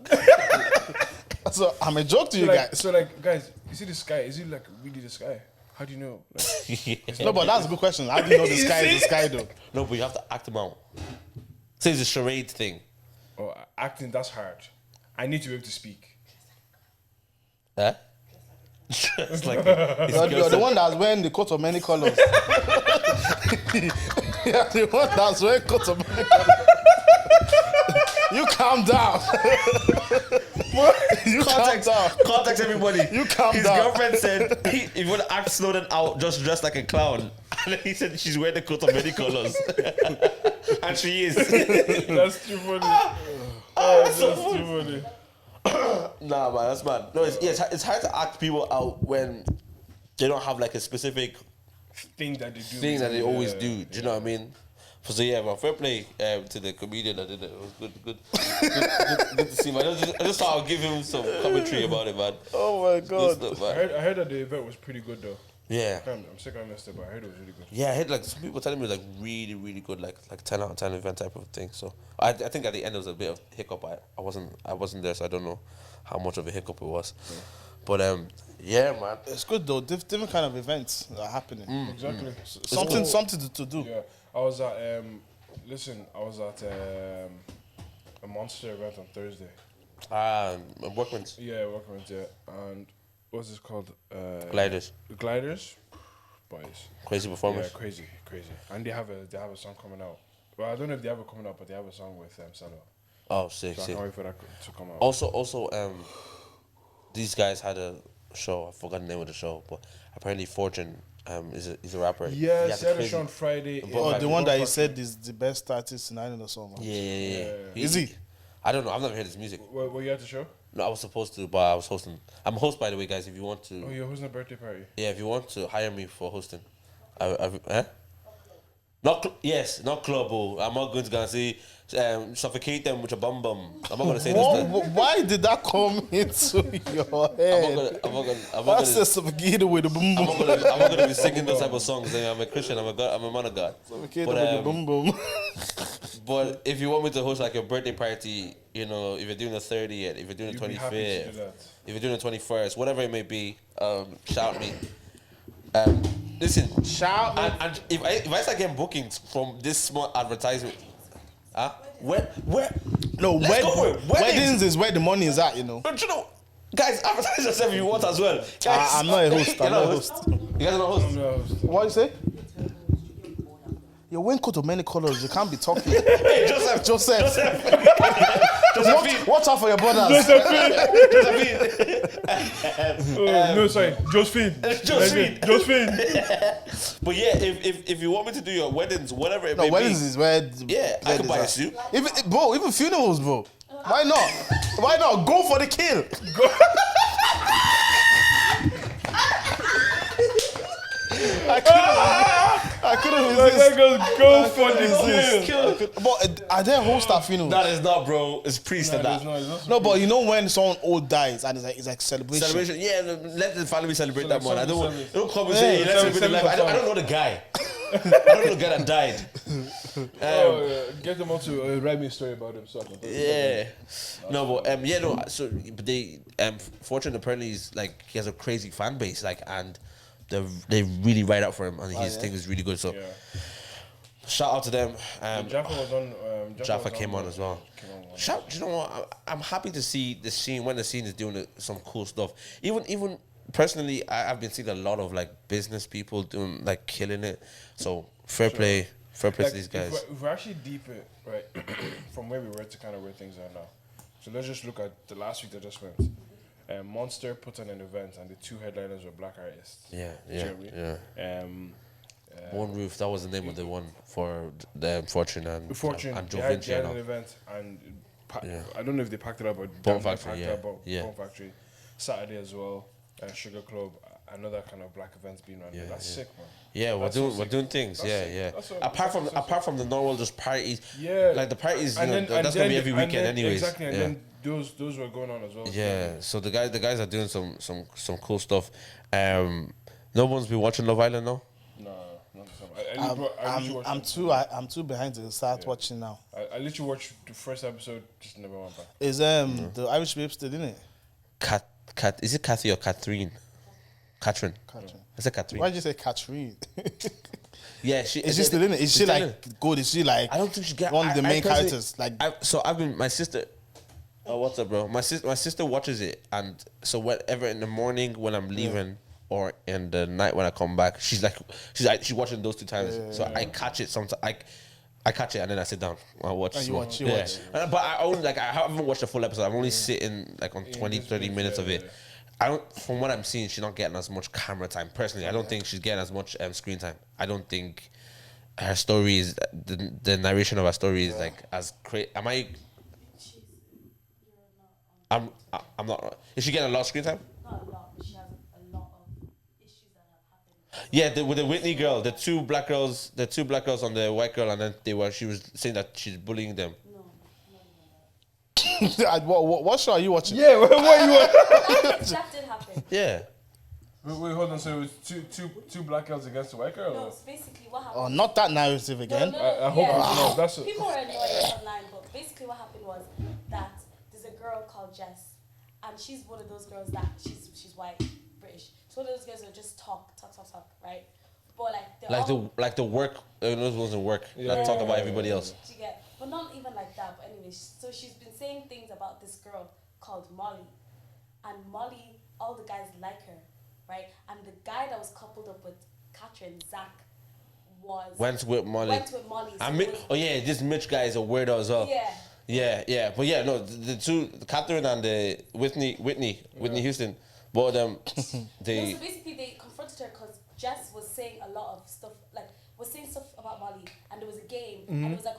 So I'm a joke to you like, guys. So like, guys, you see the sky? Is it like really the sky? How do you know? Like, No, but that's a good question. How do you know the sky is the sky though? No, but you have to act them out. Say it's a charade thing. oh, acting, that's hard. I need to be able to speak. Huh? It's like You're the one that's wearing the coat of many colors. Yeah, the one that's wearing coat of many colors. You calm down. You calm down. Context everybody. You calm His down. girlfriend said if you want to act Snowden out, just dressed like a clown. And then he said she's wearing a coat of many colors. And she is. That's too funny. That's too funny. Nah, man, that's mad. No, it's hard to act people out when they don't have like a specific Thing that they do. thing that they always Yeah. do. Do you know what I mean? So yeah, man, fair play to the comedian that did it. It was good to see, man. I just thought I'd give him some commentary about it, man. Oh my Good god. stuff, I man. heard that the event was pretty good though. Yeah. I'm sick I missed it, but I heard it was really good. Yeah, I had like some people telling me it was like really good, like 10 out of 10 event type of thing. So I think at the end there was a bit of hiccup. I wasn't there, so I don't know how much of a hiccup it was. Yeah. But yeah, man. It's good though. Different kind of events are happening. Exactly. Something to do. Yeah, I was at I was at a monster event on Thursday. Workman's Yeah, welcome to it. And what's this called? Gliders, Gliders, boys. crazy performance. Yeah, crazy. And they have a song coming out. Well, I don't know if they have it coming out, but they have a song with Salo. Oh, sick, So I sick. can't wait for that to come out. Also, these guys had a show. I forgot the name of the show, but apparently Fortune is a rapper. He Yeah, has a said a crazy- show on Friday. Oh, Yeah, the one that he Fuck said is the best artist in Ireland or something. Yeah. Is he? I don't know. I've never heard his music. Were you at the show? No, I was supposed to, but I was hosting. I'm a host, by the way, guys. If you want to, Oh, you're hosting a birthday party. yeah, if you want to hire me for hosting, not club. Oh, I'm not going to go and say suffocate them with a bum bum. I'm not going to say this. Why did that come into your head? I'm not That's gonna. just suffocated with the boom boom. I'm not gonna be singing those type of songs. I'm a Christian. I'm a man of God. Suffocated But, with the boom boom. But if you want me to host like a birthday party, you know, if you're doing the 30th, if you're doing the You'd be happy to do 25th, that. if you're doing the 21st, whatever it may be, shout me. Listen, Shout and if I start getting bookings from this small advertisement, where No, Let's go for it. weddings is where the money is at, you know. don't you know? Guys, advertise yourself if you want as well. Guys, I'm not a host. I'm not a host. You guys are not hosts. No, What you say? Your raincoat of many colors. You can't be talking. Hey, Joseph. Joseph. Josephine. Watch out for your brothers. Josephine. no, sorry, Josephine. Josephine. Josephine. But yeah, if you want me to do your weddings, whatever it may No, weddings be, is where. yeah, I can buy a suit. Even funerals, bro. Why not? Why not? Go for the kill. I couldn't resist. Go for the kill. But are there hosts at funerals? That is not, bro. It's priest and that. No, but you know when someone old dies and it's like celebration. Celebration, yeah. Let the family celebrate that one. I don't celebrate. don't come and say let's celebrate the life. I don't know the guy. I don't know the guy that died. Get them all to write me a story about him so I can talk about Yeah. No, but yeah, no. So but they Fortune apparently is like he has a crazy fan base, like, and they really ride out for him, and his thing is really good. So Yeah. shout out to them. Jaffa was on. Jaffa came on as well. Shout, you know what? I'm happy to see the scene when the scene is doing some cool stuff. Even personally, I've been seeing a lot of like business people doing like killing it. So fair play to these guys. If we're actually deep it right from where we were to kind of where things are now. So let's just look at the last week that just went. Monster put on an event and the two headliners were black artists. Yeah. One Roof, that was the name of the one for the Fortune and Joe they had Vinci. an event and I don't know if they packed it up or Bone they Factory, packed yeah. it up, but Yeah. Bone Factory. Saturday as well, Sugar Club, another kind of black events being run. That's sick, man. Yeah, That's so we're sick. doing things. That's sick. That's so- Apart from the normal just parties. Yeah. Like the parties, And then- that's and gonna be then- every and weekend then- anyways. Exactly, and yeah. then those were going on as well. Yeah, so the guys are doing some cool stuff. No one's been watching Love Island now. No, not some. I'm too behind to start watching now. I literally watched the first episode, just never went back. Is the Irish babe still in it? Cat, is it Kathy or Catherine? Catherine. I said Catherine. Why did you say Catherine? Yeah, Is she still in it? Is she still in like good? Is she like I don't think she got one of the main personally- characters? Like I've been my sister. Oh, what's up, bro? My sister watches it, and so whatever in the morning when I'm leaving or in the night when I come back, she's watching those 2 times. So I catch it sometimes. I catch it and then I sit down. I watch. you small. watch. But I only I haven't watched the full episode. I'm only sitting like on 20, 30 minutes of it. I don't. From what I'm seeing, she's not getting as much camera time. Personally, I don't think she's getting as much screen time. I don't think her story is the narration of her story is like as crazy. I'm not. Is she getting a lot of screen time? Not a lot, but she has a lot of issues that have happened. Yeah, with the Whitney girl, the two black girls on the white girl, and then she was saying that she's bullying them. what show are you watching? Yeah, what are you watching? That did happen. Yeah. Wait, hold on. So it was two black girls against a white girl? No, or? so basically what happened. Oh, not that narrative again. I hope it's not. That's People were annoyed online, but basically what happened was that there's a girl called Jess, and she's one of those girls that she's white, British. So one of those girls who just talk, right? But Like the work, those wasn't work. Like talk about everybody else. Do you get? But not even like that. But anyway, so she's been saying things about this girl called Molly, and Molly, all the guys like her, right? And the guy that was coupled up with Catherine, Zach, Went with Molly. So This Mitch guy is a weirdo as well. Yeah. Yeah. But yeah, no, the two, Catherine and the Whitney Houston, both of them, No, so basically they confronted her because Jess was saying a lot of stuff, was saying stuff about Molly, and there was a game, and it was like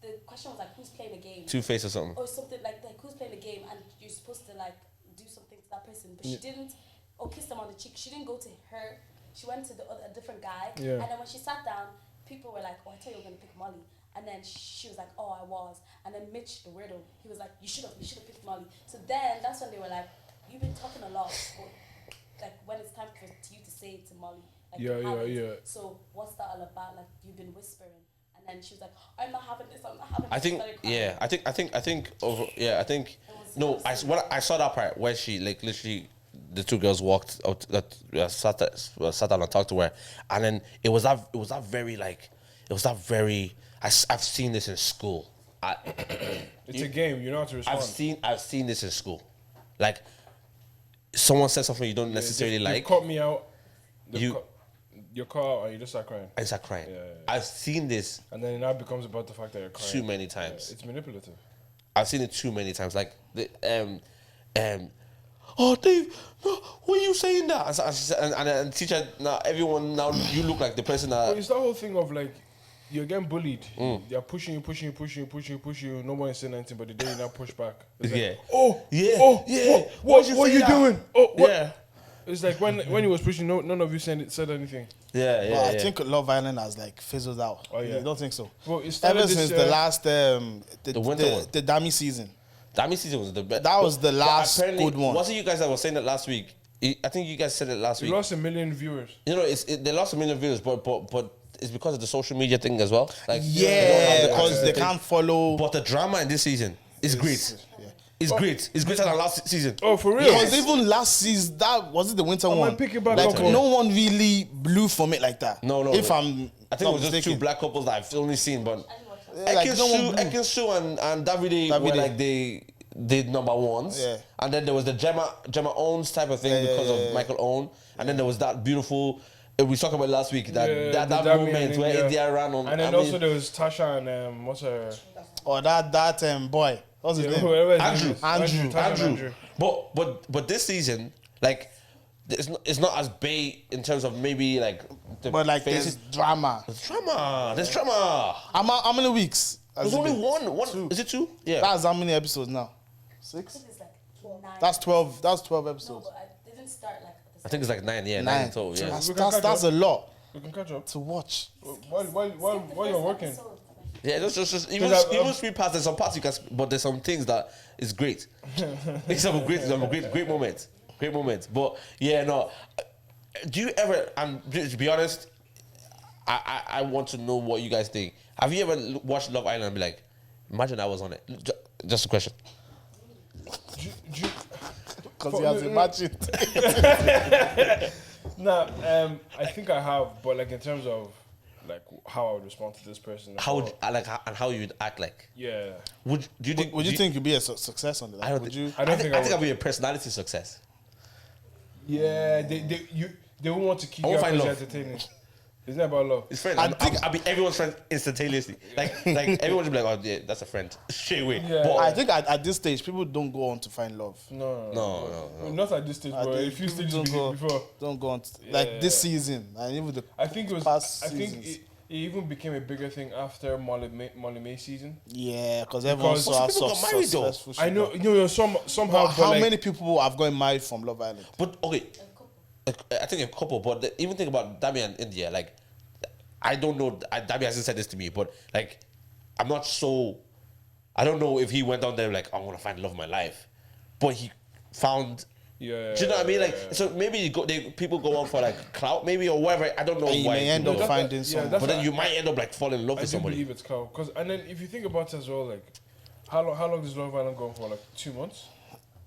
the question was like who's playing a game, Two-Face or something. or something like who's playing a game, and you're supposed to like do something to that person, but she didn't, or kiss them on the cheek. She didn't go to her. She went to a different guy, and then when she sat down, people were like, "Oh, I thought you were gonna pick Molly." And then she was like, "Oh, I was." And then Mitch, the weirdo, he was like, "You should have picked Molly." So then that's when they were like, "You've been talking a lot, but like when it's time for you to say it to Molly, like you haven't. So what's that all about? Like you've been whispering." And then she was like, "I'm not having this. I'm not having." I think, I saw that part where she like literally the two girls walked out, sat down and talked to her, and then it was that very I've seen this in school. it's a game. You know how to respond. I've seen this in school, like someone says something you don't necessarily They like, cut me out. You- You're cut out and you just start crying. I start crying. Yeah. I've seen this And then it now becomes about the fact that you're crying. too many times. It's manipulative. I've seen it too many times. Like the oh Dave, no, why are you saying that? And teacher, now everyone, now you look like the person that. But it's that whole thing of like you're getting bullied. They're pushing you. No one is saying anything, but the day you now push back. It's like, Yeah. Oh, Yeah. Oh, Yeah. What Why'd you are say you that? doing? Oh, what? Yeah. It's like when he was pushing, none of you said anything. Yeah, But I think Love Island has like fizzled out. Oh, yeah. You don't think so? Well, it started Ever this since year. the last The winter one. the Dami season. Dami season was the best. That was the But last apparently, good one. Wasn't you guys that were saying that last week? I think you guys said it last We week. lost 1 million viewers. You know, they lost 1 million views, but it's because of the social media thing as well. Like Yeah, they don't have the because access they to can't follow. But the drama in this season is great. Yeah. It's great. It's greater than last season. Oh, for real? Because even last season, that was it the winter might one. pick it back Like up, no one really blew from it like that. No. If I'm, I think not it was just mistaken. two black couples that I've only seen, but Yeah, like, no one blew. Ekin-Su and Davide were Davide. like they did number ones. Yeah. And then there was the Gemma Owens type of thing because of Michael Owen. And then there was that beautiful. We talked about last week that the Dami moment and where India ran on. And then also there was Tasha and what's her? Or that boy. What's his name? whoever his Andrew. name is. Andrew. Tasha and Andrew. But this season, like, it's not as big in terms of maybe like the But like faces. there's drama. There's drama. How many weeks? has There's it only been? one. Two. Is it two? Yeah. That's how many episodes now? 6? It's like 9. That's 12. That's 12 No, episodes. but I didn't start like at the I think it's like 9. Yeah, 9 9. in total. Yeah. That's, We can catch that's up. a lot We can catch up. to watch. While you're working. Yeah, just even Because even three parts. There's some parts you can, but there's some things that is great. It's some great moments, great moments. But yeah, no. Do you ever? And to be honest, I want to know what you guys think. Have you ever watched Love Island and be like, imagine I was on it? Just a question. Because he has imagined. Nah, I think I have, but like in terms of like how I would respond to this person. How would and how you'd act like? Yeah. Would you think? Would you think you'd be a success on it? I don't Would think. you? I don't I think think I would. I'd be a personality success. Yeah, they won't want to keep I you won't up find because love. you're entertaining. Isn't that about love? His friend. I think- I'll be everyone's friend instantaneously. Like everyone would be like, oh yeah, that's a friend. Straight away. Yeah. But I think at this stage, people don't go on to find love. no. Not at this stage, I but a think few people stages before. Don't go on to, like this season and even the I think it was. past I think seasons. it even became a bigger thing after Molly May season. Yeah, because everyone Because saw people got married though. I successful. shit. know, somehow. But how like, many people have gotten married from Love Island? But okay, I think a couple. But even think about Dami and India. Like, I don't know. Dami hasn't said this to me, but like, I'm not so. I don't know if he went down there like I want to find love of my life, but he found. Yeah. Do you know what I mean? Like, so maybe people go on for like clout, maybe or whatever. I don't know And you why. may end people up do that. finding yeah, someone. that's But then what you might end up like falling in love I with do somebody. believe it's cow. Cause and then if you think about it as well, like how long does Love Island go for? Like 2 months.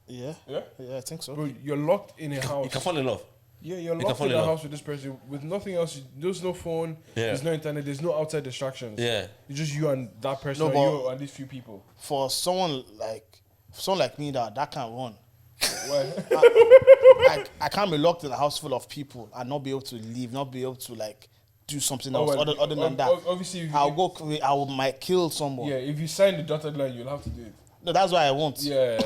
Yeah, Yeah. yeah, I think so. Bro, you're locked in a house. You can fall in love. Yeah, you're can locked fall in in a love. house with this person with nothing else. There's no phone. Yeah. There's no internet. There's no outside distractions. Yeah. It's just you and that person. No, or but- you and these few people. For someone like me that can't run, Why? I can't be locked in a house full of people and not be able to leave, not be able to like do something else other than that. Obviously, if I'll go. Might kill someone. Yeah, if you sign the dotted line, you'll have to do it. No, that's why I won't. Yeah.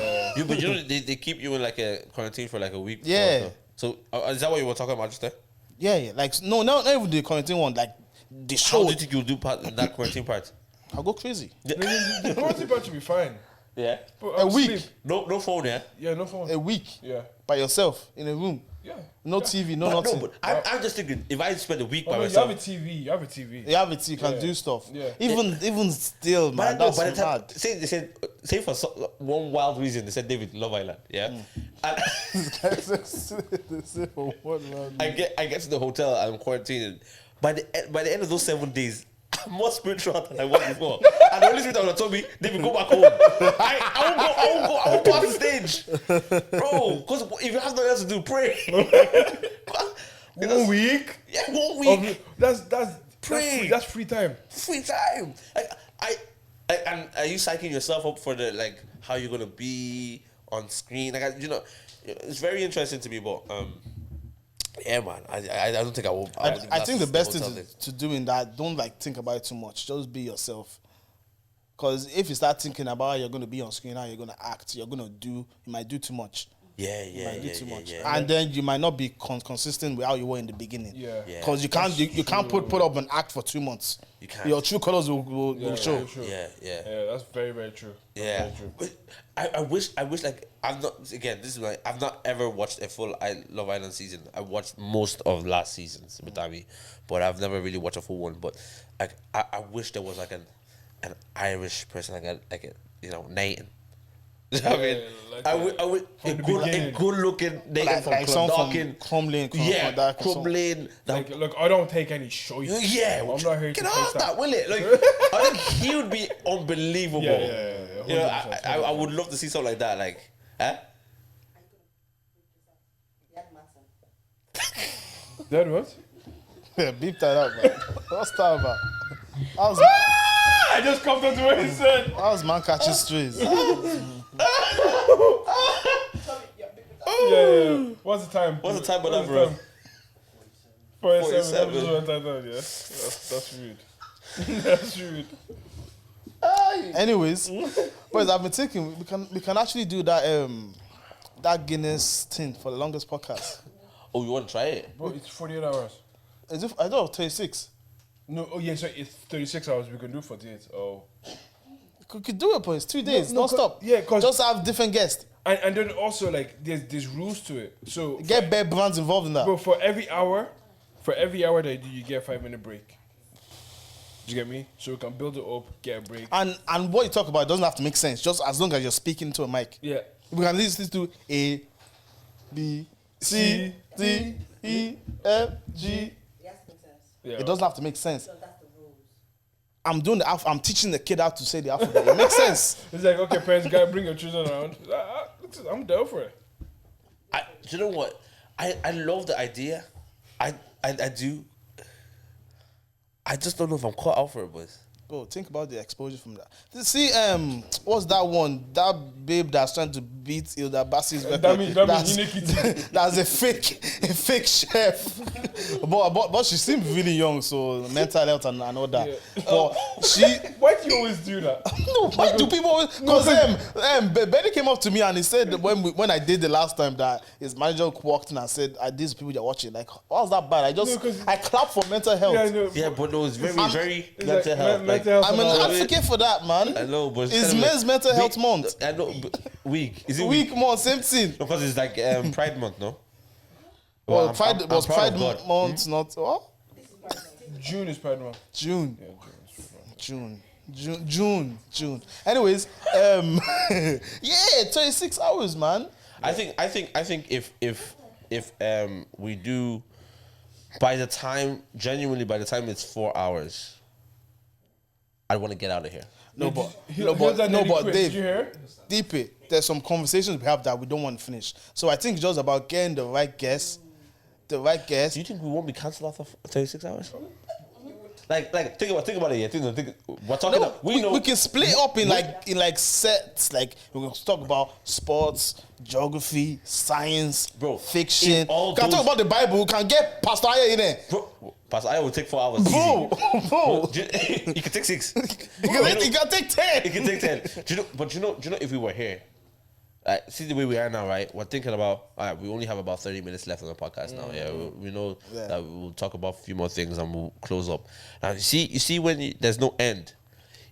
But you know they keep you in like a quarantine for like a week. Yeah. or so is that what you were talking about just there? Yeah. Like no, not even the quarantine one. Like the How show. do you think you'll do that quarantine part? I'll go crazy. The quarantine part should be fine. Yeah. But A I'll week. sleep. No phone, yeah. Yeah, no phone. A week Yeah. by yourself in a room. Yeah. No TV, no But nothing. no, but I'm just thinking if I spend a week by Oh, no, you myself. have a TV. You have a TV. You have it, you can Yeah. do stuff. Yeah. Even still, But man, I know, that's by the time, hard. they said for one wild reason they said David Love Island, yeah. And I get to the hotel, I'm quarantined. By the end of those 7 days, I'm more spiritual than I was before. And the Holy Spirit would have told me, David, go back home. I won't go off the stage, bro. Because if you have nothing else to do, pray. 1 week. Yeah, 1 week. That's Pray. That's free time. Free time. Like and are you psyching yourself up for the like how you're gonna be on screen. Like it's very interesting to me, but yeah, man. I don't think I will. I think the best thing to do in that, don't like think about it too much. Just be yourself. Because if you start thinking about how you're going to be on screen, how you're going to act, you might do too much. Yeah. And then you might not be consistent with how you were in the beginning. Yeah. Because you can't put up an act for 2 months. You can't. Your true colors will show. Yeah, that's very, very true. Yeah. But I wish like I've not ever watched a full Love Island season. I watched most of last season's with Abby, but I've never really watched a full one. But like I wish there was like an Irish person like a Nathan. You know what I mean? I would a good looking Nathan from Clondalkin. Crumlin. Yeah, Crumlin. Like, look, I don't take any choice. Yeah, I'm not here to get take off that, will it? Like, I think he would be unbelievable. Yeah. You know, I would love to see something like that. Like, huh? Dead what? Yeah, beep that up, man. What's that about? I just come to what he said. How's man catching strays? Yeah. What's the time? What's the time of that, bro? 47. Yeah. That's rude. That's rude. Anyways, boys, I've been thinking we can actually do that Guinness thing for the longest podcast. Oh, you want to try it? Bro, it's 48 hours. Is it? I thought 36. No, sorry, it's 36 hours. We can do 48. Oh. We could do it, boys. 2 days, No, non stop. yeah, 'cause- just have different guests. And then also, like, there's rules to it. So, Get bear brands involved in that. bro, for every hour that you do, you get a 5-minute break. Do you get me? So we can build it up, get a break. And what you talk about doesn't have to make sense, just as long as you're speaking to a mic. Yeah. We can listen to A, B, C, D, E, F, G. Yeah. It doesn't have to make sense. I'm doing the I'm teaching the kid how to say the alphabet. It makes sense. It's like, okay, parents, gotta bring your children around. I'm down for it. Do you know what? I love the idea. I do. I just don't know if I'm caught out for it, boys. Bro, think about the exposure from that. See, what's that one? That babe that's trying to beat Hilda Bassi's record. That's a fake chef. but she seems really young, so mental health and all that. Yeah. But she. Why do you always do that? No, why do people always? Because Benny came up to me and he said that when I did the last time that his manager walked in and said, "These people you're watching, like, what's that bad?" I clap for mental health. Yeah, I know. Yeah, but no, it's very It's mental like health. mental health. I'm an advocate for that, man. I know, but It's men's mental health month. I know, but week. Is it Week month, same thing. Because it's like Pride month, no? Well, I'm Pride proud was of Pride God. month, not what? June is Pride month. June. Yeah, June. Anyways, yeah, 26 hours, man. I think if we do by the time it's 4 hours, I want to get out of here. No, Did Dave, you hear? deep it. There's some conversations we have that we don't want to finish. So I think it's just about getting the right guest. Do you think we won't be cancelled after 36 hours? Like think about it. Yeah, we're talking. No, we know we can split up in like sets. Like we can talk about sports, geography, science, Bro, fiction. in all We can talk those- about the Bible. We can get Pastor Aya in there. Bro, Pastor, I will take 4 hours. Bro, Easy. bro. You can take 6. You can take 10. You can take 10. Do you know if we were here, see the way we are now, right? We're thinking about, all right, we only have about 30 minutes left on the podcast now. Yeah, we know that we'll talk about a few more things and we'll close up. Now, you see when there's no end,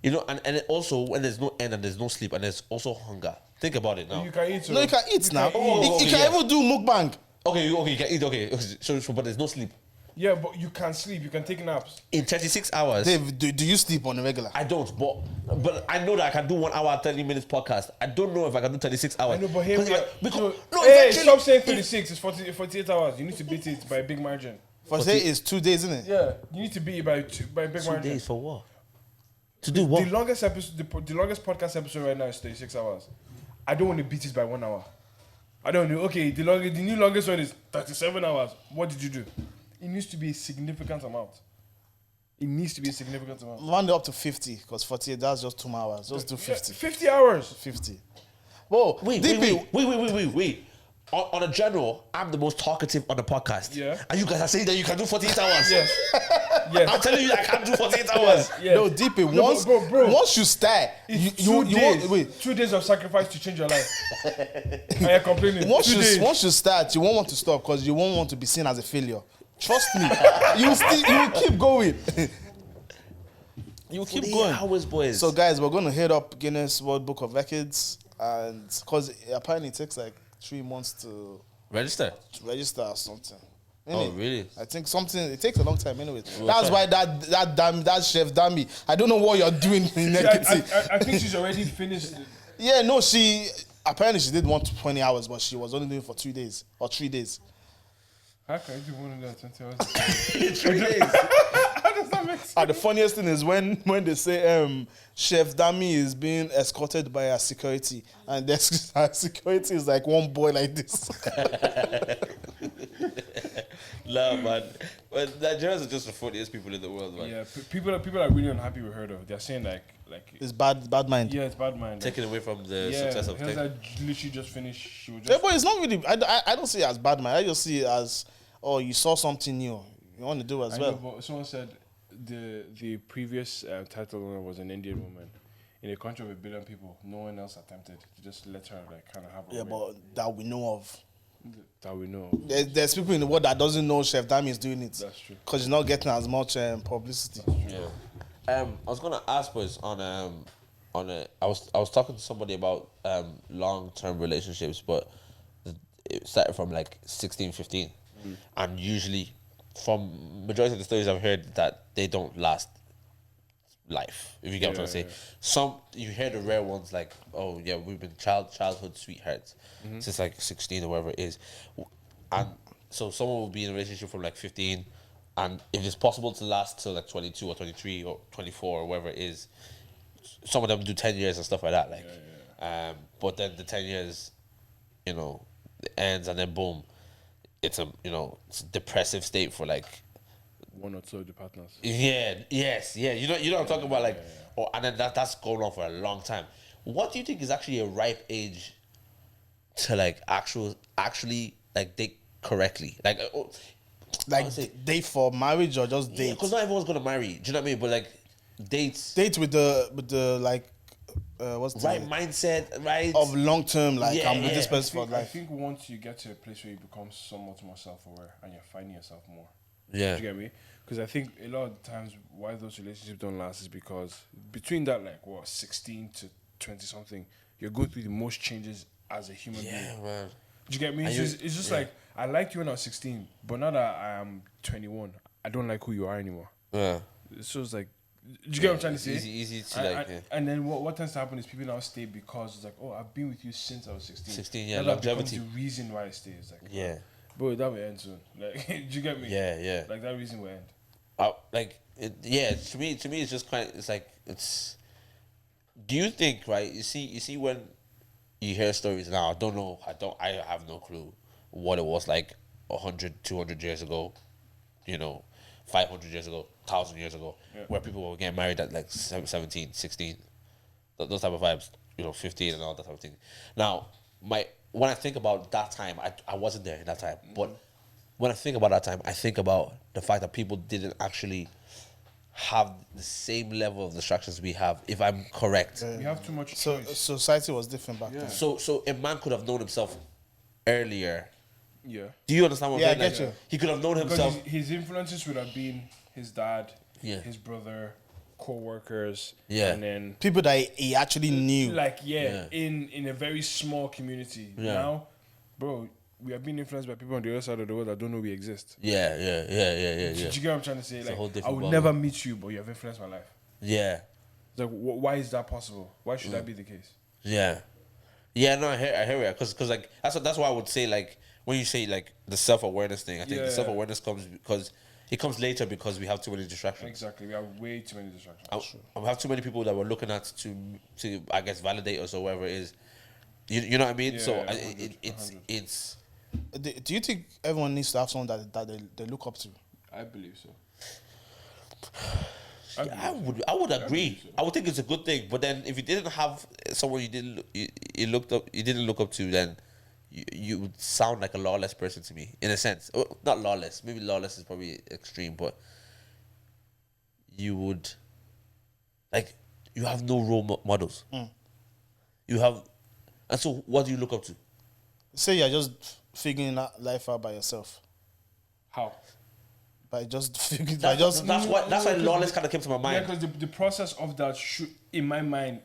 you know, and also when there's no end and there's no sleep and there's also hunger. Think about it now. You can eat. No, you can eat now. eat. You can even do mukbang. Okay, you can eat. Okay, so but there's no sleep. Yeah, but you can sleep. You can take naps. In 36 hours. Dave, do you sleep on a regular? I don't, but I know that I can do 1 hour 30 minutes podcast. I don't know if I can do 36 hours. I know, but here we are. Hey, Stop saying 36. It's 48 hours. You need to beat it by a big margin. For say it's 2 days, isn't it? Yeah, you need to beat it by a big 2 margin. days for what? To do what? The longest episode, the longest podcast episode right now is 36 hours. I don't want to beat it by 1 hour. I don't know. Okay, the new longest one is 37 hours. What did you do? It needs to be a significant amount. Round it up to 50, because 48, that's just 2 hours. Just do 50. 50 hours. 50. Whoa, Wait. On a general, I'm the most talkative on the podcast. Yeah. And you guys are saying that you can do 48 hours. Yes. Yes. I'm telling you, I can't do 48 hours. Yes. No, DP. No, Once, bro. once you start, It's you 2 days. wait. 2 days of sacrifice to change your life. And you're complaining. Once 2 days. you start, you won't want to stop because you won't want to be seen as a failure. Trust me, you will keep going. You will keep 48 going. hours, boys. So, guys, we're going to hit up Guinness World Book of Records, and because apparently it takes like 3 months to register. register or something. Oh, really? I think it takes a long time anyway. That's why that chef Dami, I don't know what you're doing in Ekiti. I think she's already finished. Yeah, no, apparently she did 120 hours, but she was only doing it for 2 days or 3 days. How can you do one of that 20 hours? 3 days. How does that make sense? And the funniest thing is when they say Chef Dami is being escorted by a security, and the security is like one boy like this. No, man. But Nigerians are just the funniest people in the world, man. Yeah, people are really unhappy with her though. They're saying like It's bad mind. yeah, it's bad mind. Taking away from the yeah, success of because things. I literally just finished. She was Yeah, just but it's not really. I don't see it as bad mind. I just see it as, oh, you saw something new. You want to do as I well. know, but someone said the previous title owner was an Indian woman. In a country of 1 billion people, no one else attempted to just let her like kind of have her Yeah, way. but that we know of. That we know. There's people in the world that doesn't know Chef Dami is doing it. That's true. Because he's not getting as much publicity. Yeah. I was gonna ask boys on I was talking to somebody about long-term relationships, but it started from like 16, 15. And usually from majority of the stories I've heard that they don't last life, if you get what I'm trying to say. Some you hear the rare ones like, oh yeah, we've been childhood sweethearts since like 16 or whatever it is. And so someone will be in a relationship from like 15, and if it's possible to last till like 22 or 23 or 24 or whatever it is, some of them do 10 years and stuff like that. Like, but then the 10 years, it ends, and then boom, it's it's a depressive state for like 1 or 2 of the partners. yeah, yes, yeah. You know what I'm talking about, like, and then that's going on for a long time. What do you think is actually a ripe age to like actually like date correctly? Like, date for marriage or just date? because not everyone's gonna marry. Do you know what I mean? But like, Date with the like what's the right mindset, right? of long term, like Yeah, I'm with this yeah. person for I life. think once you get to a place where you become somewhat more self-aware and you're finding yourself more. Yeah. Do you get me? Because I think a lot of the times why those relationships don't last is because between that 16 to 20 something, you're going through the most changes as a human being. Yeah, man. Do you get me? It's just like I liked you when I was 16, but now that I am 21, I don't like who you are anymore. Yeah. So it's like, do you get what I'm trying to say? Easy to And then what tends to happen is people now stay because it's like, oh, I've been with you since I was 16. 16, yeah, Now that becomes longevity. the reason why I stay. It's like, Yeah. bro, that will end soon. Like, do you get me? Yeah. Like that reason will end. To me, it's just it's. Do you think, right? You see when you hear stories now, I have no clue what it was like 100, 200 years ago, 500 years ago, 1,000 years ago, where people were getting married at like 17, 16, those type of vibes, 15 and all that type of thing. Now, when I think about that time, I wasn't there in that time, but when I think about that time, I think about the fact that people didn't actually have the same level of distractions we have, if I'm correct. We have too much So choice. society was different back then. So a man could have known himself earlier. Yeah. Do you understand what Yeah, I'm saying? I get you. He could have known Because himself. his influences would have been his dad, Yeah. his brother, co-workers, Yeah. and then People that he actually knew. in a very small community. Yeah. Now, bro, we are being influenced by people on the other side of the world that don't know we exist. Yeah. Do you get what I'm trying to say? a whole Like, I different would ballgame. never meet you, but you have influenced my life. Yeah. It's like, why is that possible? Why should that be the case? Yeah. Yeah, no, I hear it. Because like, that's why I would say, like, when you say, like, the self-awareness thing, I think the Yeah. self-awareness comes because it comes later because we have too many distractions. Exactly. We have way too many distractions. We have too many people that we're looking at to I guess, validate us or whatever it is. You know what I mean? Yeah, So 100, it's Do you think everyone needs to have someone that they look up to? I believe so. I would agree. I would think it's a good thing. But then, if you didn't have someone you didn't look up to, then you would sound like a lawless person to me, in a sense. Not lawless. Maybe lawless is probably extreme, but you would, like, you have no role models. You have, and so what do you look up to? Say you're just figuring out life out by yourself. How? By just figuring. That's why lawless kind of came to my Yeah, mind. because the process of that in my mind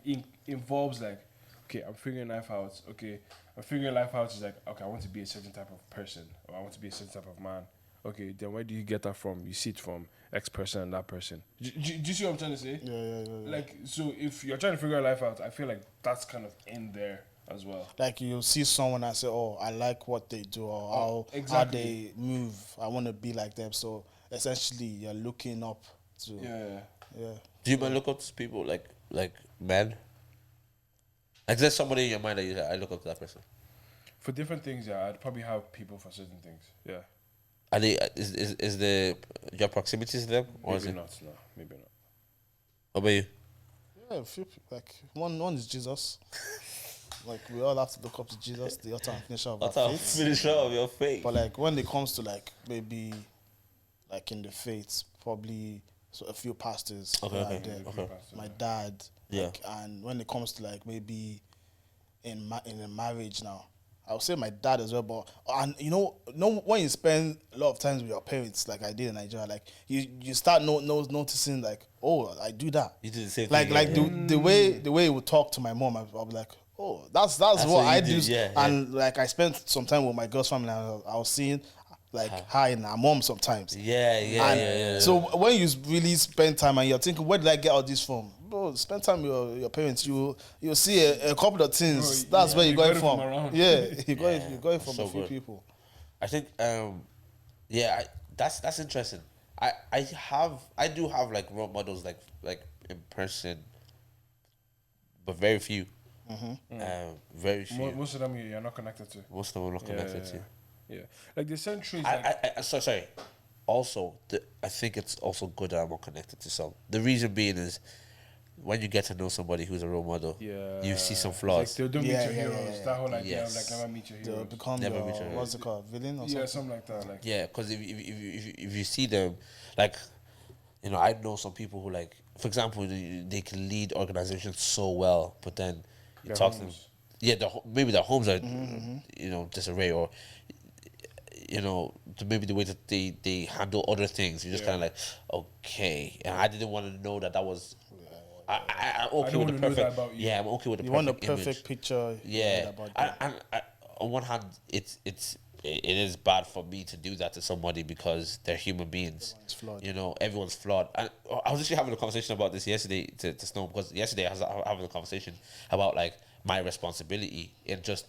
involves like, okay, I'm figuring life out. Okay, I'm figuring life out is like, okay, I want to be a certain type of person, or I want to be a certain type of man. Okay, then where do you get that from? You see it from X person and that person. Do you see what I'm trying to say? Yeah. Like, so if you're trying to figure life out, I feel like that's kind of in there as well. Like you see someone and say, "Oh, I like what they do, or how exactly. they move. I want to be like them." So essentially, you're looking up to. Yeah. Do you mind look up to people like men? Like, there's somebody in your mind that you say, I look up to that person. For different things, yeah, I'd probably have people for certain things. Yeah. Are they is the your proximity to them, or is Maybe it? not. No, maybe not. What about you? Yeah, a few, like one is Jesus. Like we all have to look up to Jesus, the author and finisher of our That's our faith. finisher of your faith. But like when it comes to like maybe, like in the faith, probably a few pastors. Okay. My dad. Yeah. Like, and when it comes to like maybe in a marriage now, I would say my dad as well. But and when you spend a lot of times with your parents, like I did in Nigeria, like you start noticing like, oh, I do that. You do the same Like thing. the way he would talk to my mom, I'll be like, oh, that's what what I you do. do, yeah, And like I spent some time with my girl's family, and I was seeing like her and her mom sometimes. Yeah. So when you really spend time and you're thinking, where did I get all this from? Bro, spend time with your parents. You'll see a couple of things. Bro, That's where you you got got it it from. from around. Yeah, you got it from So a few good. people. I think that's interesting. I do have like role models like in person, but very few. Very few. Most of them you're not connected to. Most of them I'm not connected to. Yeah. Like the centuries. Like, Sorry. Also, I think it's also good that I'm not connected to some. The reason being is when you get to know somebody who's a role model, you see some flaws. Like, don't meet Yeah, your yeah, heroes. yeah. That whole idea Yes. of like never meet your They'll heroes. become Never your, meet your what's it called, villain or Yeah, something? something like that. Like, Yeah, because if you see them, like, I know some people who, like, for example, they can lead organizations so well, but then you Their talk to them. homes. Yeah, maybe their homes are, disarray, or maybe the way that they handle other things. You're just kind of like, okay, and I didn't want to know that was. I'm okay don't with the wanna know that perfect. about you. Yeah, I'm okay with the You perfect want a perfect image. picture. Yeah, about and on one hand, it is bad for me to do that to somebody because they're human beings. Everyone's flawed. Everyone's flawed. And I was actually having a conversation about this yesterday to Snow, because yesterday I was having a conversation about like my responsibility in just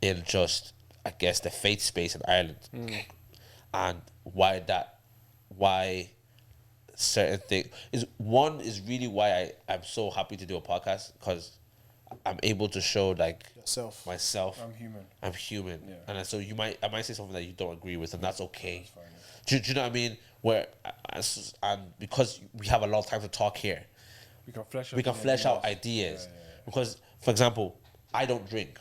I guess the faith space in Ireland, and why certain things is really why I'm so happy to do a podcast, because I'm able to show like Yourself. myself. I'm human. Yeah. And so I might say something that you don't agree with, and that's okay. fine, Do you know what I mean? And because we have a lot of time to talk here, We can flesh out. we can flesh out ideas. Because, for example, I don't drink,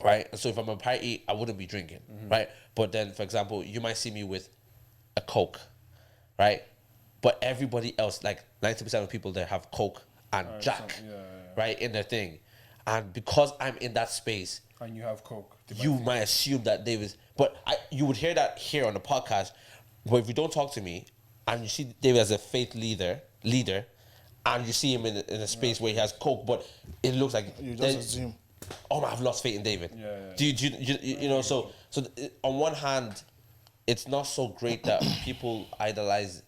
right? And so if I'm a party, I wouldn't be drinking, right? But then, for example, you might see me with a Coke, right? But everybody else, like 90% of people there, have Coke and Jack, right, in their thing. And because I'm in that space, And you have Coke. you might assume that David, but you would hear that here on the podcast. But if you don't talk to me and you see David as a faith leader, and you see him in a space where he has Coke, but it looks like You just assume. oh man, I've lost faith in David. Yeah. Do you know? So on one hand, it's not so great that people idolize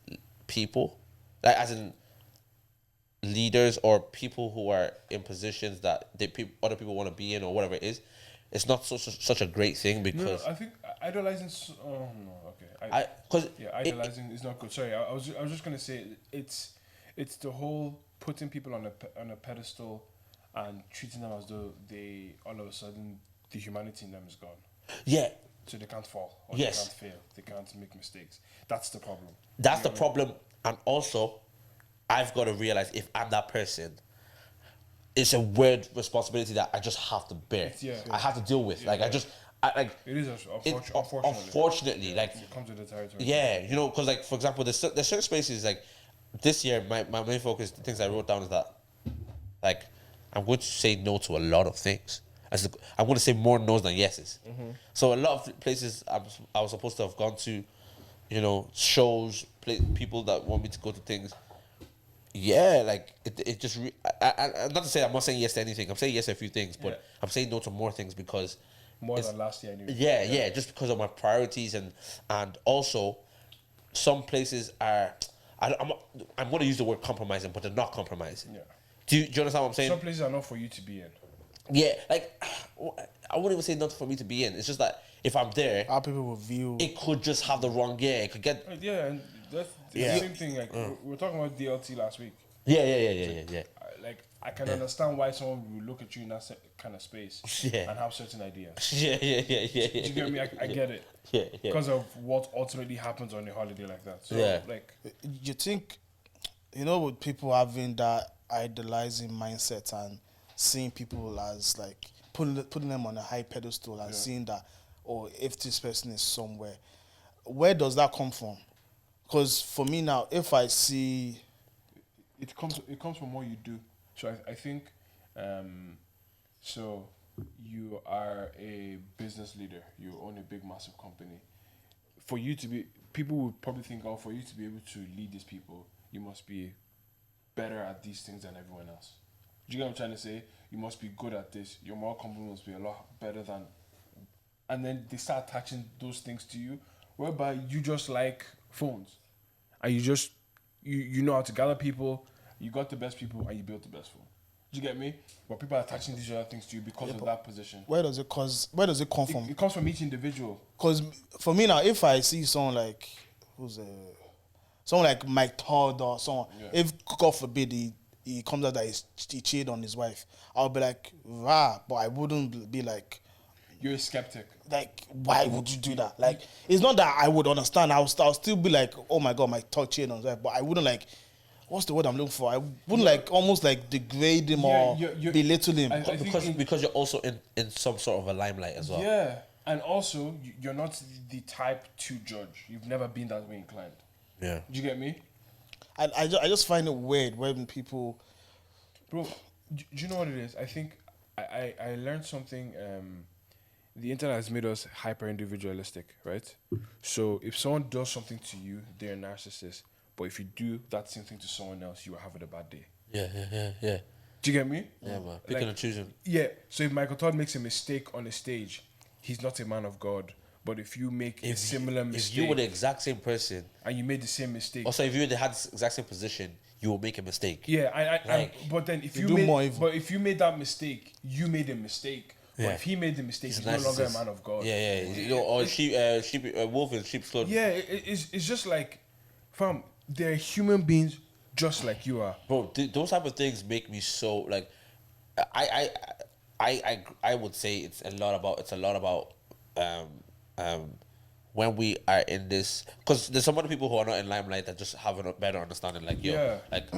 people, like as in leaders or people who are in positions that other people want to be in or whatever it is. It's not such a great thing, because I think idolizing. Oh no, okay. Idolizing is not good. Sorry, I was just gonna say it's the whole putting people on a pedestal and treating them as though they all of a sudden the humanity in them is gone, yeah, so they can't fall or Yes. they can't fail, they can't make mistakes. That's the problem. that's the problem. And also, I've got to realize if I'm that person, it's a weird responsibility that I just have to bear. I have to deal with. Like I like. It is unfortunately, like it comes with the territory. yeah, you know, because like for example, there's certain spaces like this year. My main focus, the things I wrote down is that like I'm going to say no to a lot of things. I'm going to say more no's than yeses. So a lot of places I was supposed to have gone to, you know, shows, people that want me to go to things. Yeah, like it just. Not to say I'm not saying yes to anything. I'm saying yes to a few things, but I'm saying no to more things because more than last year. Anyway. Yeah, just because of my priorities and also some places are. I'm going to use the word compromising, but they're not compromising. Yeah. Do you understand what I'm saying? Some places are not for you to be in. Yeah, like I wouldn't even say not for me to be in. It's just that if I'm there, how people will view it could just have the wrong. Yeah, it could get. Yeah, and that's the same thing. Like we were talking about DLT last week. Yeah. Like I can understand why someone would look at you in that kind of space and have certain ideas. Yeah. Do you get me? I get it. Yeah. Because of what ultimately happens on a holiday like that. So like, you think, you know, with people having that idolizing mindset and seeing people as like putting them on a high pedestal and seeing that, or if this person is somewhere, where does that come from? Because for me now, if I see, it comes from what you do. So I think, so you are a business leader. You own a big, massive company. For you to be, people would probably think, oh, for you to be able to lead these people, you must be better at these things than everyone else. Do you get what I'm trying to say? You must be good at this. Your moral company must be a lot better than... And then they start attaching those things to you, whereby you just like phones. And you just... You know how to gather people, you got the best people, and you built the best phone. Do you get me? But people are attaching these other things to you because of that position. where does it come from? It comes from each individual. Because for me now, if I see someone like someone like Mike Todd or someone, if God forbid he comes out that he cheated on his wife, I'll be like, rah, but I wouldn't be like, you're a skeptic. Like, why would you do that? Like, it's not that I would understand. I'll still be like, oh my God, Mike Todd cheated on his wife, but I wouldn't like, what's the word I'm looking for? I wouldn't like almost like degrade him or belittle him. Because you're also in some sort of a limelight as well. Yeah, and also you're not the type to judge. You've never been that way inclined. Yeah. Do you get me? I just find it weird when people... Bro, do you know what it is? I think I learned something. The internet has made us hyper-individualistic, right? So if someone does something to you, they're a narcissist. But if you do that same thing to someone else, you will have a bad day. Yeah. Do you get me? Yeah, man. Picking and choosing. Yeah. So if Michael Todd makes a mistake on a stage, he's not a man of God. But if you make a similar mistake... If you were the exact same person... And you made the same mistake... Also, if you had the exact same position, you will make a mistake. Yeah, but then if you made that mistake, you made a mistake. But if he made the mistake, he's no longer a man of God. Yeah. You know, or wolf in sheep's clothing. Yeah, it's just like, fam, they're human beings just like you are. Bro, those type of things make me so like... I would say it's a lot about when we are in this, because there's some other people who are not in limelight that just have a better understanding, like like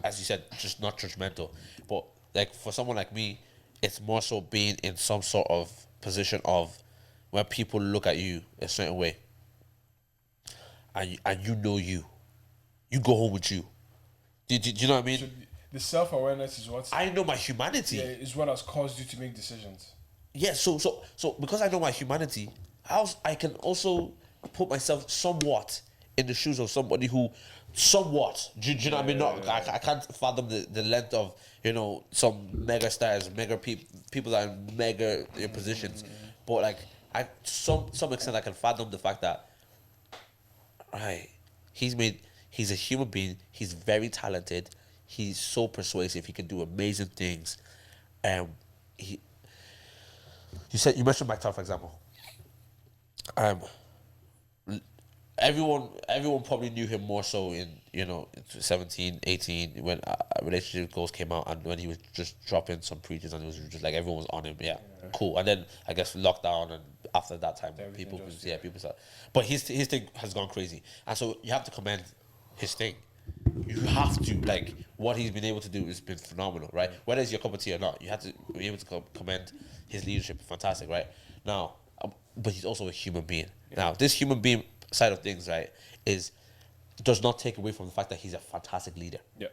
as you said, just not judgmental. But like for someone like me, it's more so being in some sort of position of where people look at you a certain way, and you go home with you. Do you know what I mean? So the self-awareness is what I know my humanity. Yeah, is what has caused you to make decisions. Yeah, so because I know my humanity, I can also put myself somewhat in the shoes of somebody who, somewhat, do you know what I mean? I can't fathom the length of, you know, some mega stars, mega people that are in mega positions, but like some extent I can fathom the fact that, right, he's a human being, he's very talented, he's so persuasive, he can do amazing things, you mentioned Mike Todd, for example. Everyone probably knew him more so in 17, 18 when Relationship Goals came out, and when he was just dropping some preachers and it was just like everyone was on him. Yeah, cool. And then I guess lockdown, and after that time, people started. But his thing has gone crazy, and so you have to commend his thing. you have to, like, what he's been able to do has been phenomenal, right? Whether it's your cup of tea or not, you have to be able to commend his leadership. Fantastic, right? Now, but he's also a human being. Now, this human being side of things, right, does not take away from the fact that he's a fantastic leader. Yeah.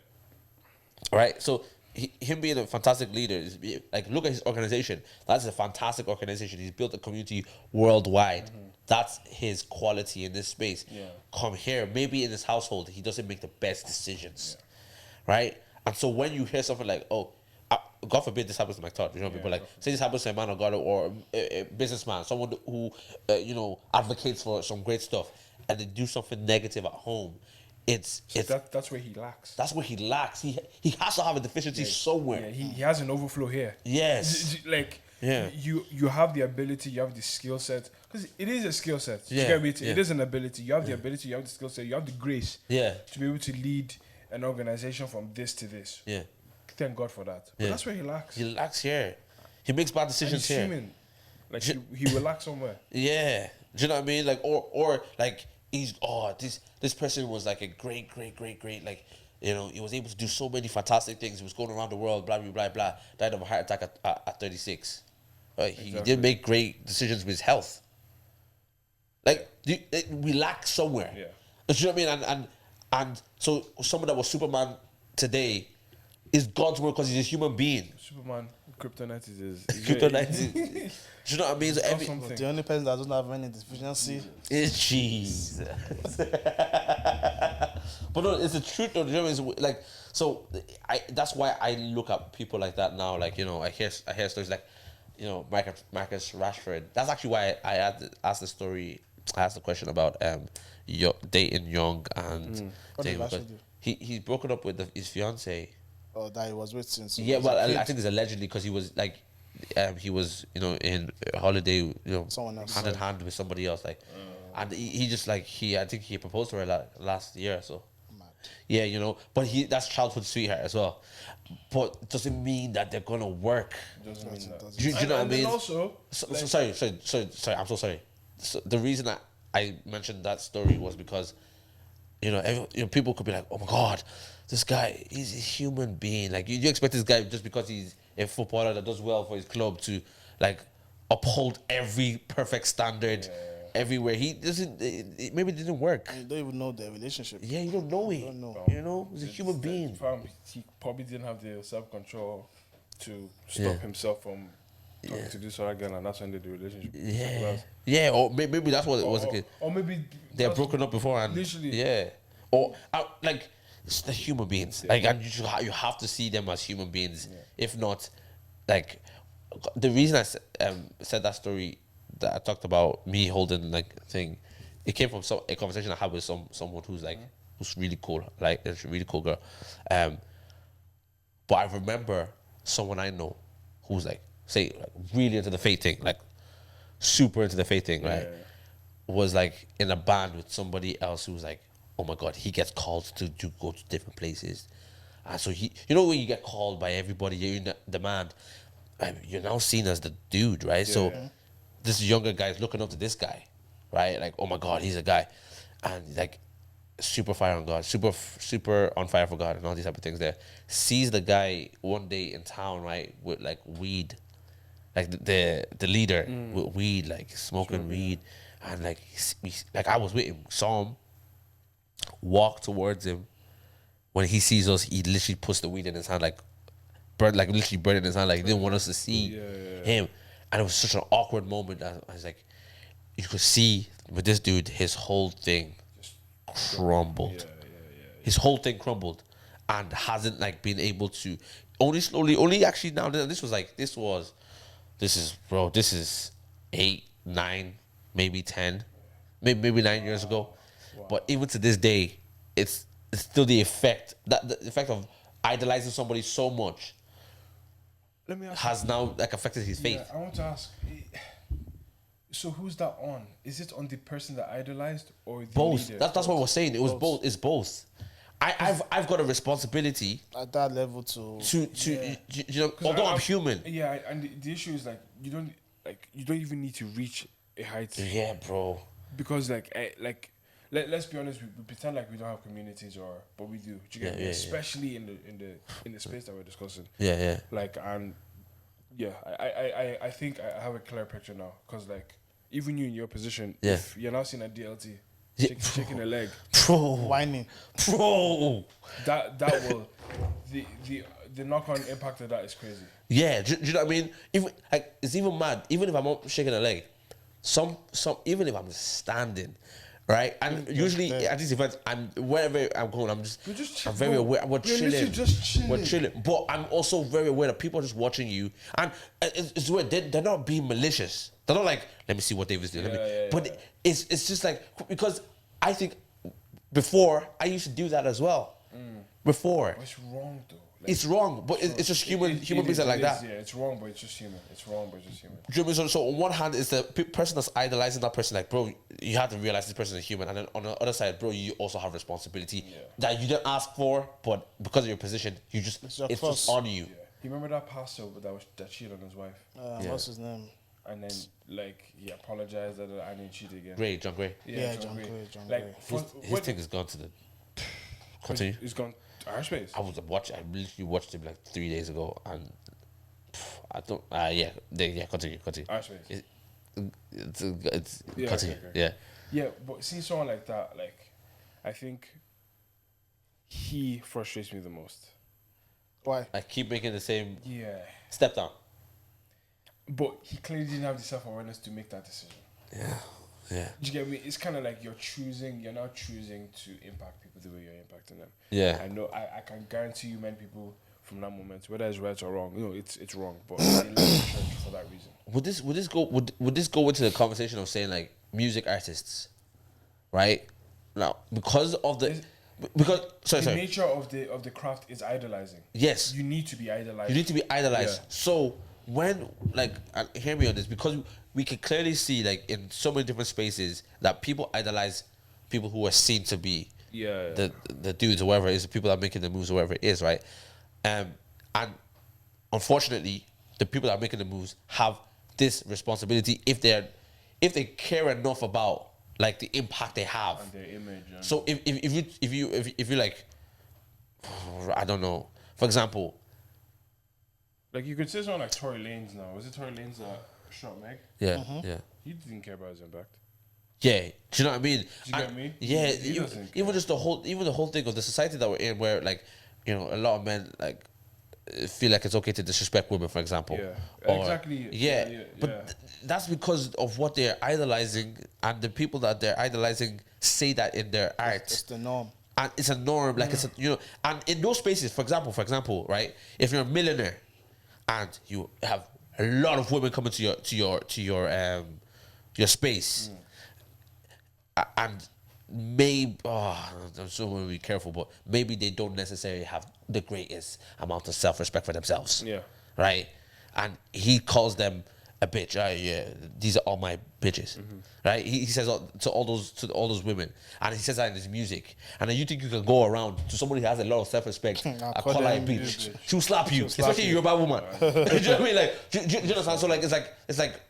Right? So him being a fantastic leader is like, look at his organization. That's a fantastic organization. He's built a community worldwide. That's his quality in this space. Yeah. Come here, maybe in his household he doesn't make the best decisions, right? And so when you hear something like, oh, God forbid this happens to my thought, you know, people like say this happens to a man of God or a businessman, someone who advocates for some great stuff, and they do something negative at home. That's where he lacks. That's where he lacks. He has to have a deficiency somewhere. Yeah, he has an overflow here. Yes. Like, you have the ability, you have the skill set. Because it is a skill set. Yeah, You get me? yeah. It is an ability. You have the ability, you have the skill set, you have the grace Yeah. to be able to lead an organization from this to this. Yeah. Thank God for that. But Yeah. that's where he lacks. He lacks here. He makes bad And decisions he's here. human. Like, he will lack somewhere. Yeah. Do you know what I mean? Like, or like, this person was like a great, like, you know, he was able to do so many fantastic things. He was going around the world, blah, blah, blah, blah. Died of a heart attack at 36. Right? He didn't make great decisions with his health. Like, we lack somewhere. Yeah. Do you know what I mean? And so someone that was Superman today is God's word because he's a human being. Superman, kryptonite is Kryptonite. Do you know what I mean? So something. The only person that doesn't have any deficiency. it's Jesus. But no, it's the truth though. You know, it's like, so that's why I look at people like that now. Like, you know, I hear stories like, you know, Marcus Rashford. That's actually why I asked the story. I asked the question about dating young and What did Rashford do? he's broken up with his fiance. Or that he was with since. Yeah, well, I think it's allegedly because he was like, he was, you know, in a holiday, you know, Someone else. hand in hand with somebody else, like, and he just like I think he proposed to her last year or so. Mad. Yeah, you know, but that's childhood sweetheart as well. But doesn't mean that they're gonna work. Doesn't mean that. Do you know what I And mean? then also, Sorry. I'm so sorry. So the reason that I mentioned that story was because, you know, people could be like, oh my God, this guy, he's a human being. Like, you expect this guy just because he's a footballer that does well for his club to, like, uphold every perfect standard everywhere. He doesn't, maybe it didn't work. You don't even know their relationship. Yeah, you don't know it. don't know. You know, he's a human being. he probably didn't have the self-control to stop himself from talking to this other girl, and that's when they do the relationship. Yeah. Yeah, or maybe that's what it was. Or maybe They're that's- broken up beforehand. Literally. Yeah. Or, like, it's the human beings. Like, and you have to see them as human beings. If not, like, the reason I said that story that I talked about me holding, like, thing, it came from a conversation I had with someone who's, like, who's really cool. Like, it's a really cool girl. But I remember someone I know who's, like, say, like, really into the faith thing, like, super into the faith thing, right? Was, like, in a band with somebody else who was, like, oh my God, he gets called to go to different places. And so you know, when you get called by everybody, you're in demand, you're now seen as the dude, right? So this younger guy is looking up to this guy, right? Like, oh my God, he's a guy. And, like, super fire on God, super on fire for God and all these type of things there. Sees the guy one day in town, right, with, like, weed. Like, the leader with weed, like, smoking weed. And, like, like, I was with him, saw him, walk towards him. When he sees us, he literally puts the weed in his hand, like literally burning his hand, like he didn't want us to see him. And it was such an awkward moment. I was like, you could see with this dude, his whole thing crumbled. His whole thing crumbled, and hasn't, like, been able to, only slowly, only actually now. This is 8, 9, maybe 10, maybe 9 years ago. But even to this day, it's still the effect of idolizing somebody so much. Let me ask has now, like, affected his faith. I want to ask. So who's that on? Is it on the person that idolized or the Both. leader? That's what we're saying. It was both. It's both. I've got a responsibility At that level to you know, although I'm human. Yeah, and the issue is, like, you don't even need to reach a height. Yeah, bro. Because, like let's be honest, we pretend like we don't have communities, but we do. Do you get me? Yeah. Especially in the space that we're discussing. Yeah. Like, and yeah, I think I have a clear picture now, because like even you in your position, if you're now seeing a DLT shaking a leg, Bro. Whining. Bro. that will the knock-on impact of that is crazy. Yeah, do you know what I mean? Even like, it's even mad. Even if I'm not shaking a leg, some even if I'm standing, right? And usually at these events, wherever I'm going, I'm very aware. We're chilling. We're chilling. But I'm also very aware that people are just watching you, and it's weird. They're not being malicious. They're not like, let me see what David's doing. But it's just like, because I think before I used to do that as well. Before. It's wrong though. Like, it's wrong, but it's just human beings are like that. Yeah, it's wrong, but it's just human. It's wrong, but it's just human. Do you know what I mean? So on one hand, it's the person that's idolizing that person, like, bro, you have to realize this person is human. And then on the other side, bro, you also have responsibility that you didn't ask for, but because of your position, it's just on you. Yeah. You remember that pastor that cheated on his wife? What's his name? And then, like, he apologized and he cheated again. Gray, John Gray. Yeah, John Gray. Like, His thing is gone to the... Continue. He's gone to our space. I literally watched him like 3 days ago, and I don't... continue. Our space. It's Yeah, continue. okay. Yeah. Yeah, but seeing someone like that, like, I think he frustrates me the most. Why? I keep making the same Yeah. step down. But he clearly didn't have the self-awareness to make that decision. Yeah. Yeah. Do you get me? It's kind of like you're now choosing to impact people the way you're impacting them. Yeah. I know, I can guarantee you many people from that moment, whether it's right or wrong, it's wrong, but they left the church for that reason. Would this go into the conversation of saying, like, music artists, right? Now, because the sorry. nature of the craft is idolizing. Yes. You need to be idolized. You need to be idolized. Yeah. So when, like, and hear me on this, because we can clearly see, like, in so many different spaces that people idolize people who are seen to be the dudes or whatever it is, the people that are making the moves or whatever it is, right? And unfortunately, the people that are making the moves have this responsibility if they care enough about, like, the impact they have and their image. So if you like, I don't know, for example, like, you could say someone like Tory Lanez now. Was it Tory Lanez that shot Meg? yeah. He didn't care about his impact. Yeah, do you know what I mean? Do you get me? Yeah, He doesn't care. even the whole thing of the society that we're in, where, like, you know, a lot of men, like, feel like it's okay to disrespect women, for example. Yeah, exactly. Yeah, but that's because of what they're idolizing, and the people that they're idolizing say that in their art. It's the norm. And it's a norm, like, it's a, you know, and in those spaces, for example, right? If you're a millionaire and you have a lot of women coming to your space, and maybe, I'm so going to be careful, but maybe they don't necessarily have the greatest amount of self-respect for themselves. Yeah. Right? And he calls them a bitch. These are all my bitches. Right? He says to all those women, and he says that in his music. And then you think you can go around to somebody who has a lot of self-respect and call her a bitch. She'll slap you, especially you're a bad woman. Do you know what I mean? Like, do you understand? So, like, it's like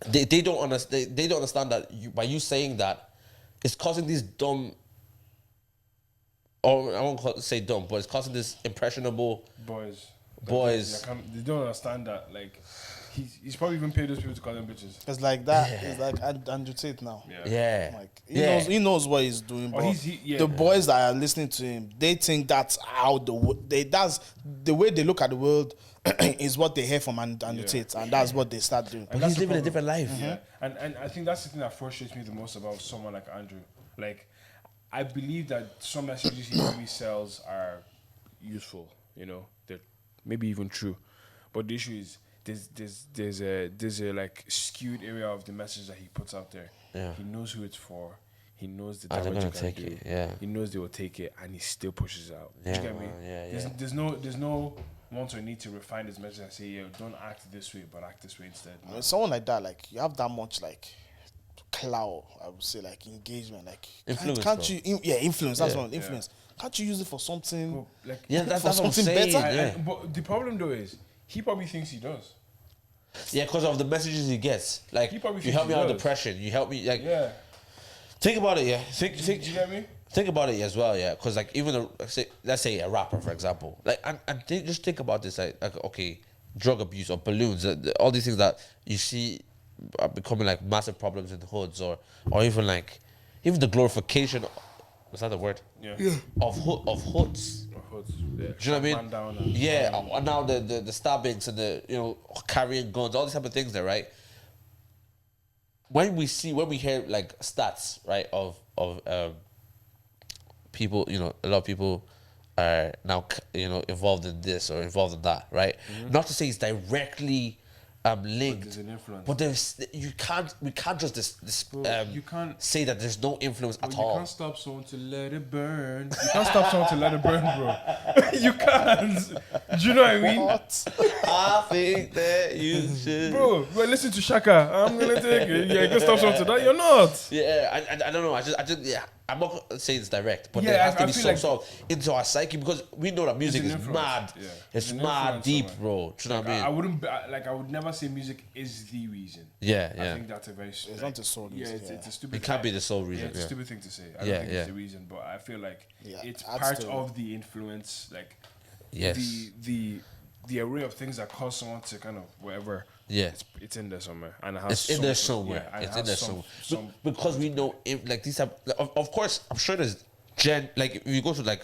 they don't understand. They don't understand that by you saying that, it's causing these dumb, or I won't say dumb, but it's causing this impressionable boys. They don't understand that, like, he's probably even paid those people to call them bitches. It's like that. Yeah. It's like Andrew Tate now. Yeah. Like, he knows what he's doing. But the boys that are listening to him, they think that's how that's the way they look at the world is what they hear from Andrew Tate, and that's what they start doing. But he's living a different life. Yeah. And I think that's the thing that frustrates me the most about someone like Andrew. Like, I believe that some messages he maybe sells are useful, they're maybe even true. But the issue is there's a like skewed area of the message that he puts out there. Yeah. He knows who it's for. He knows the damage it can do. Yeah. He knows they will take it, and he still pushes it out. Yeah, Do you get me? Yeah. There's no want or need to refine his message and say, don't act this way, but act this way instead. When someone like that, like, you have that much, like, clout, I would say, like, engagement, like, influence. Can't you? Influence. That's one. Influence. Can't you use it for something? Well, like, that's for what I'm something saying. better. But the problem though is he probably thinks he does. Yeah, because of the messages he gets. Like, He probably you help me thinks out he of does. depression. You help me, like. Yeah. Think about it, yeah. Do you get me? Think about it as well, yeah. Because like even let's say a rapper, for example, like and just think about this, like okay, drug abuse or balloons, all these things that you see are becoming like massive problems in the hoods, or even like even the glorification. Was that the word? Yeah. Of hoods. Yeah. Do you know what I mean? Man down Yeah. And now the stabbings and the carrying guns, all these type of things there, right? When we hear like stats, right, of people, a lot of people are now involved in this or involved in that, right? Not to say it's directly linked, there's an influence. but we can't just you can't say that there's no influence at you all. can't stop someone to let it burn. You can't stop someone to let it burn, bro. You can't. Do you know what I mean? I think that you should, Bro, listen to Shaka. I'm gonna take it. Yeah, you can stop someone to that. You're not. Yeah, I don't know. I just yeah. I'm not saying it's direct, but Yeah, there has to I be feel some like sort of into our psyche, because we know that music an is influence. mad. Yeah. It's There's an mad influence deep, somewhere. bro. Do you know what I mean? I wouldn't I would never say music is the reason. Yeah, I yeah. think that's a very It's not the sole yeah, reason, it's a stupid. It can't be the sole Yeah, reason. it's a Yeah, stupid thing to say. I Yeah, don't think yeah. it's the reason, but I feel like Yeah, it's adds part to- of the influence, like Yes. the array of things that cause someone to kind of whatever. Yeah. It's in there somewhere, and it has It's in there somewhere. Yeah, and it It's in has there somewhere. some Because we know, like these type, of course, I'm sure there's like if you go to like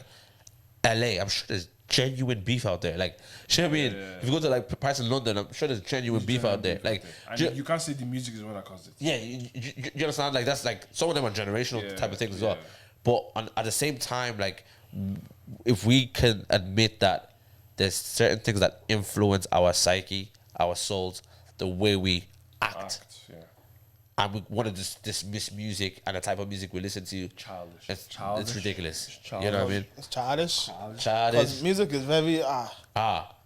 LA, I'm sure there's genuine beef out there. Like, you know what I mean? If you go to like Paris and London, I'm sure there's genuine beef out there. Like, and do you- you can't say the music is the one that caused it. yeah, you understand? Like that's like some of them are generational Yeah, type of things as well. yeah. But at the same time, like if we can admit that there's certain things that influence our psyche, our souls, the way we act, Yeah. and we want to dismiss music and the type of music we listen to, Childish. it's ridiculous. It's You know what I mean? It's childish. Childish. Because music is very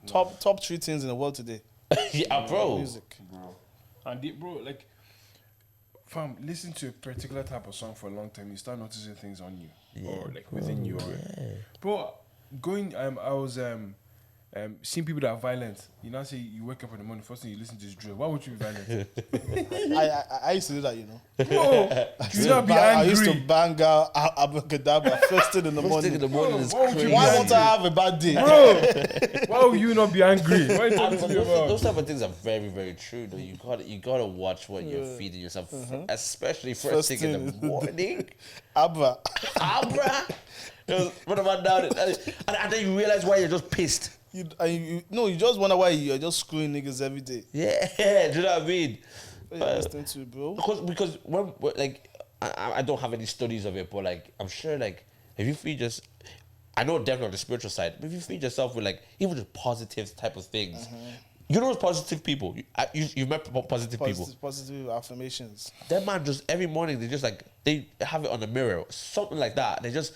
top three things in the world today. Yeah, bro. Music. Bro. And bro, like, fam, listen to a particular type of song for a long time, you start noticing things on you or like within you. Bro, I was seeing people that are violent. You know, say you wake up in the morning, first thing you listen to is drill. Why would you be violent? I used to do that, Bro, you not be I used to angry. bang out abracadabra first thing in the First thing in the morning. morning is Why would you crazy. be Why won't I have a bad day? Bro, why would you not be angry? What are you talking But to me about? those type of things are very, very true. Though you gotta watch what you're feeding yourself, especially first thing in the morning. Abra. Abra, run about down it, and then you realize why you're just pissed. You just wonder why you're just screwing niggas every day. Yeah, do you know what I mean? What are you listening to, bro? Because when like I don't have any studies of it, but like I'm sure like if you feed just, I know definitely on the spiritual side, but if you feed yourself with like even just positive type of things, you know those positive people. You've met positive people. Positive affirmations. That man just every morning they just like they have it on the mirror, something like that. They just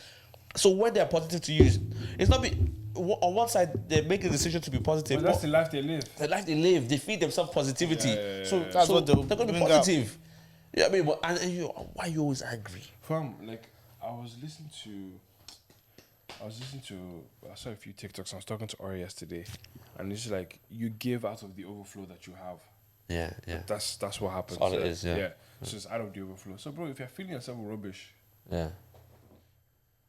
so when they're positive to you, it's not be on one side they make a decision to be positive. But that's the life they live. The life they live, they feed themselves positivity. So That's what they'll they're gonna be bring out. positive. Yeah, I mean, but and you, why are you always angry? Fam, like I was listening to I saw a few TikToks. I was talking to Ori yesterday, and it's like you give out of the overflow that you have. Yeah, yeah, That's what happens. all it is, yeah. So it's out of the overflow. So bro, if you're feeling yourself rubbish, yeah.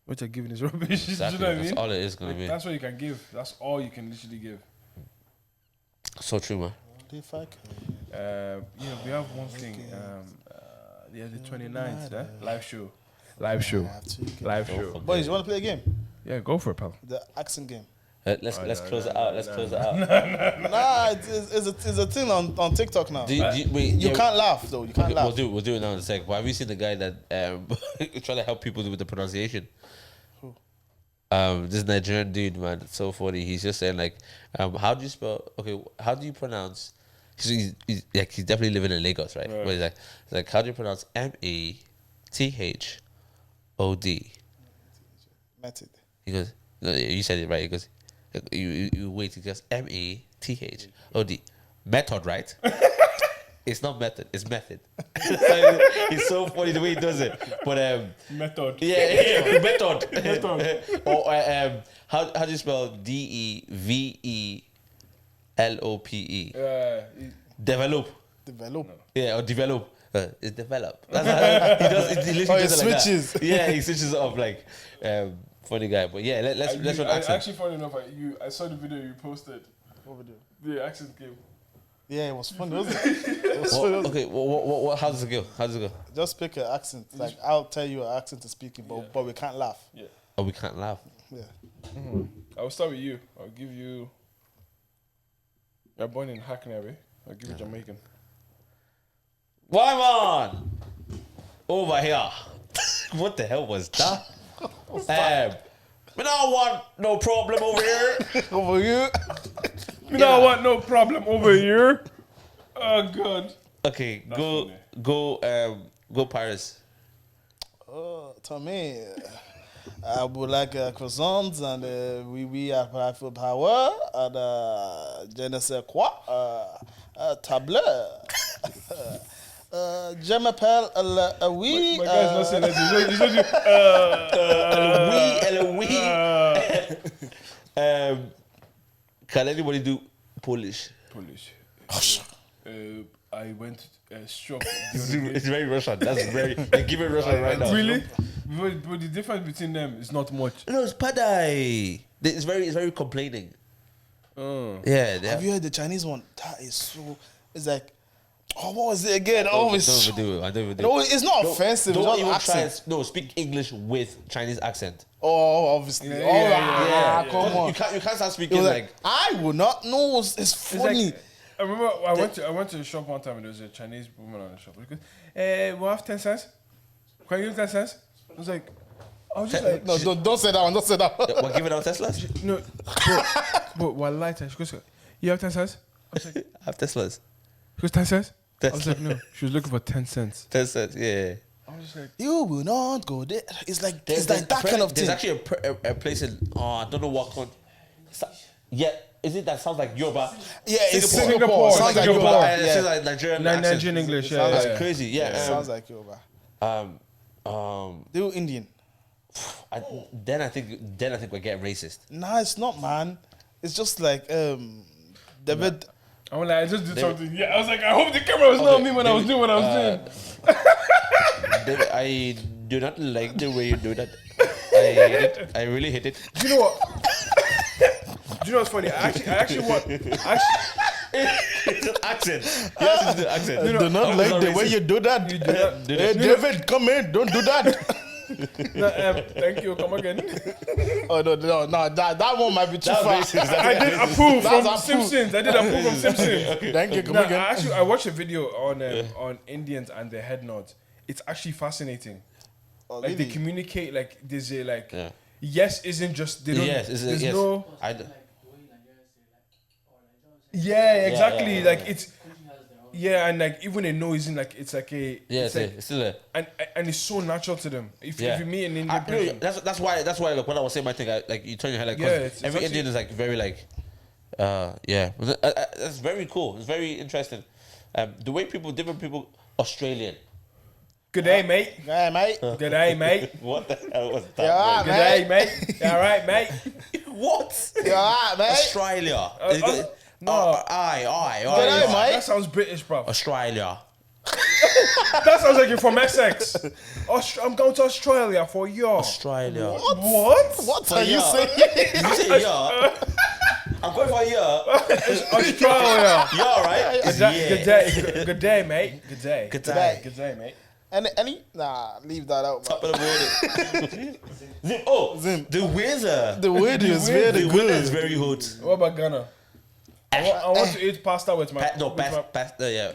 what you're giving is rubbish. Exactly. Do you know what I That's mean? all it is gonna Like, be. that's what you can give. That's all you can literally give. So true, man. If I can. We have one thing. The 29th, live show. Live show. Live show. Boys, you want to play a game? Yeah, go for it, pal. The accent game. Let's close it out. Let's close it out. Nah, it's a thing on TikTok now. Wait, You yeah, can't laugh though. You can't okay, laugh. we'll do it now in a sec. But have you seen the guy that trying to help people with the pronunciation? Who? This Nigerian dude, man, it's so funny. He's just saying like, how do you spell? Okay, how do you pronounce? He's definitely living in Lagos, right? But he's like, how do you pronounce METHOD? Method. He goes, no, you said it right. He goes, you wait. He goes METHOD. Method, right? It's not method. It's method. It's so funny the way he does it. But Method. yeah, method. Method. Or how do you spell DEVELOPE? Develop. Develop. Yeah, or develop. It's developed. That's how he does. He literally does it like switches. that. Yeah, he switches up like funny guy. But yeah, let's run accent. Actually, funny enough, I saw the video you posted. What we do? The accent game. Yeah, it was funny, wasn't it? It was funny, wasn't it? Okay, what? How does it go? How does it go? Just pick an accent. Like, I'll tell you an accent to speak in, but we can't laugh. Yeah. Oh, we can't laugh. Yeah. I'll start with you. I'll give you. You're born in Hackney, I'll give you Jamaican. Why man? Over here. What the hell was that? We don't want no problem over here. Over you. We don't want no problem over here. Oh God. Okay, That's go Paris. To me, I would like croissants and we have power and je ne sais quoi, table. Je m'appelle oui. My guy's not saying that. He's Oui. Can anybody do Polish? Polish. I went struck. It's very Russian. That's very. Give it Russian right now. Really? But the difference between them is not much. No, it's padai. It's very complaining. Yeah. Have you heard the Chinese one? That is so. It's like, what was it again? Oh, it's Don't even do it. I don't even do it. no, it's not offensive. Don't It's even just try. accent. No, speak English with Chinese accent. Oh, obviously. Yeah, Come on. You can't start It speaking was like. I would not know. It's funny. Like, I remember I went to a shop one time and there was a Chinese woman on the shop. She goes, we have 10 cents. Can you give 10 cents? I was just like, No, don't say that one. Don't say that one. We're giving out Teslas. no, but while lighter, she goes, you have 10 cents? I was like, I have Teslas. she goes, 10 cents? I was Tesla. like, no. She was looking for 10 cents. 10 cents. Yeah. I was just like, You will not go there. It's like There's that kind of There's thing. actually a place in. I don't know what country. Yeah. Is it that sounds like Yoruba? Yeah, it's Singapore. Singapore. Sounds like Singapore. Yoruba. It sounds like Nigerian accent. Nigerian English, yeah. That's yeah. crazy. Yeah. Sounds like Yoruba. Do Indian. Then I think we get racist. Nah, it's not, man. It's just like David. I'm like, I just did something. Yeah, I was like, I hope the camera was not on me when I was doing what I was doing. David, I do not like the way you do that. I hate it. I really hate it. Do you know what? Do you know what's funny? I actually want. It's an accent. Yes, it's an accent. I do not like the way you do that. Hey, David, come in. Don't do that. No, thank you. Come again. Oh no! That one might be too far. I did approve from That's Simpsons. I did approve from Simpsons. Thank you. Come No, again. I watched a video on Indians and their head nods. It's actually fascinating. Oh, Like they really? communicate. Like there's a like. Yeah. Yes isn't just they don't. Yes, there's yes. no. I Yeah, exactly. yeah, Like it's. Yeah, and like even a no isn't like it's like a. yeah, It's it's like, still a. and it's so natural to them. If Yeah. you meet an Indian No, person. that's why like when I was saying my thing, like you turn your head like 'cause Yeah, it's every actually- Indian is like very like, yeah, that's very cool. It's very interesting. The way different people, Australian. Good day, mate. Hey, mate. Good day, mate. What the hell was that? You alright, Good day, mate. You all right, mate? What? You alright, mate? Australia. no. Aye. Good day, mate. That sounds British, bro. Australia. That sounds like you're from Essex. I'm going to Australia for a year. Australia. What? What are you yeah. saying? Did you say yeah? I'm going for a year. Australia. Yeah, right? Good day. Good day, mate. Good day. Good day. Good day, mate. Any? Nah, leave that out, Top man. of the morning. Zim. Oh, Zim. the weather. The word is very The weather is good. very hot. What about Ghana? I want to eat pasta with my. No, with my- pasta, yeah.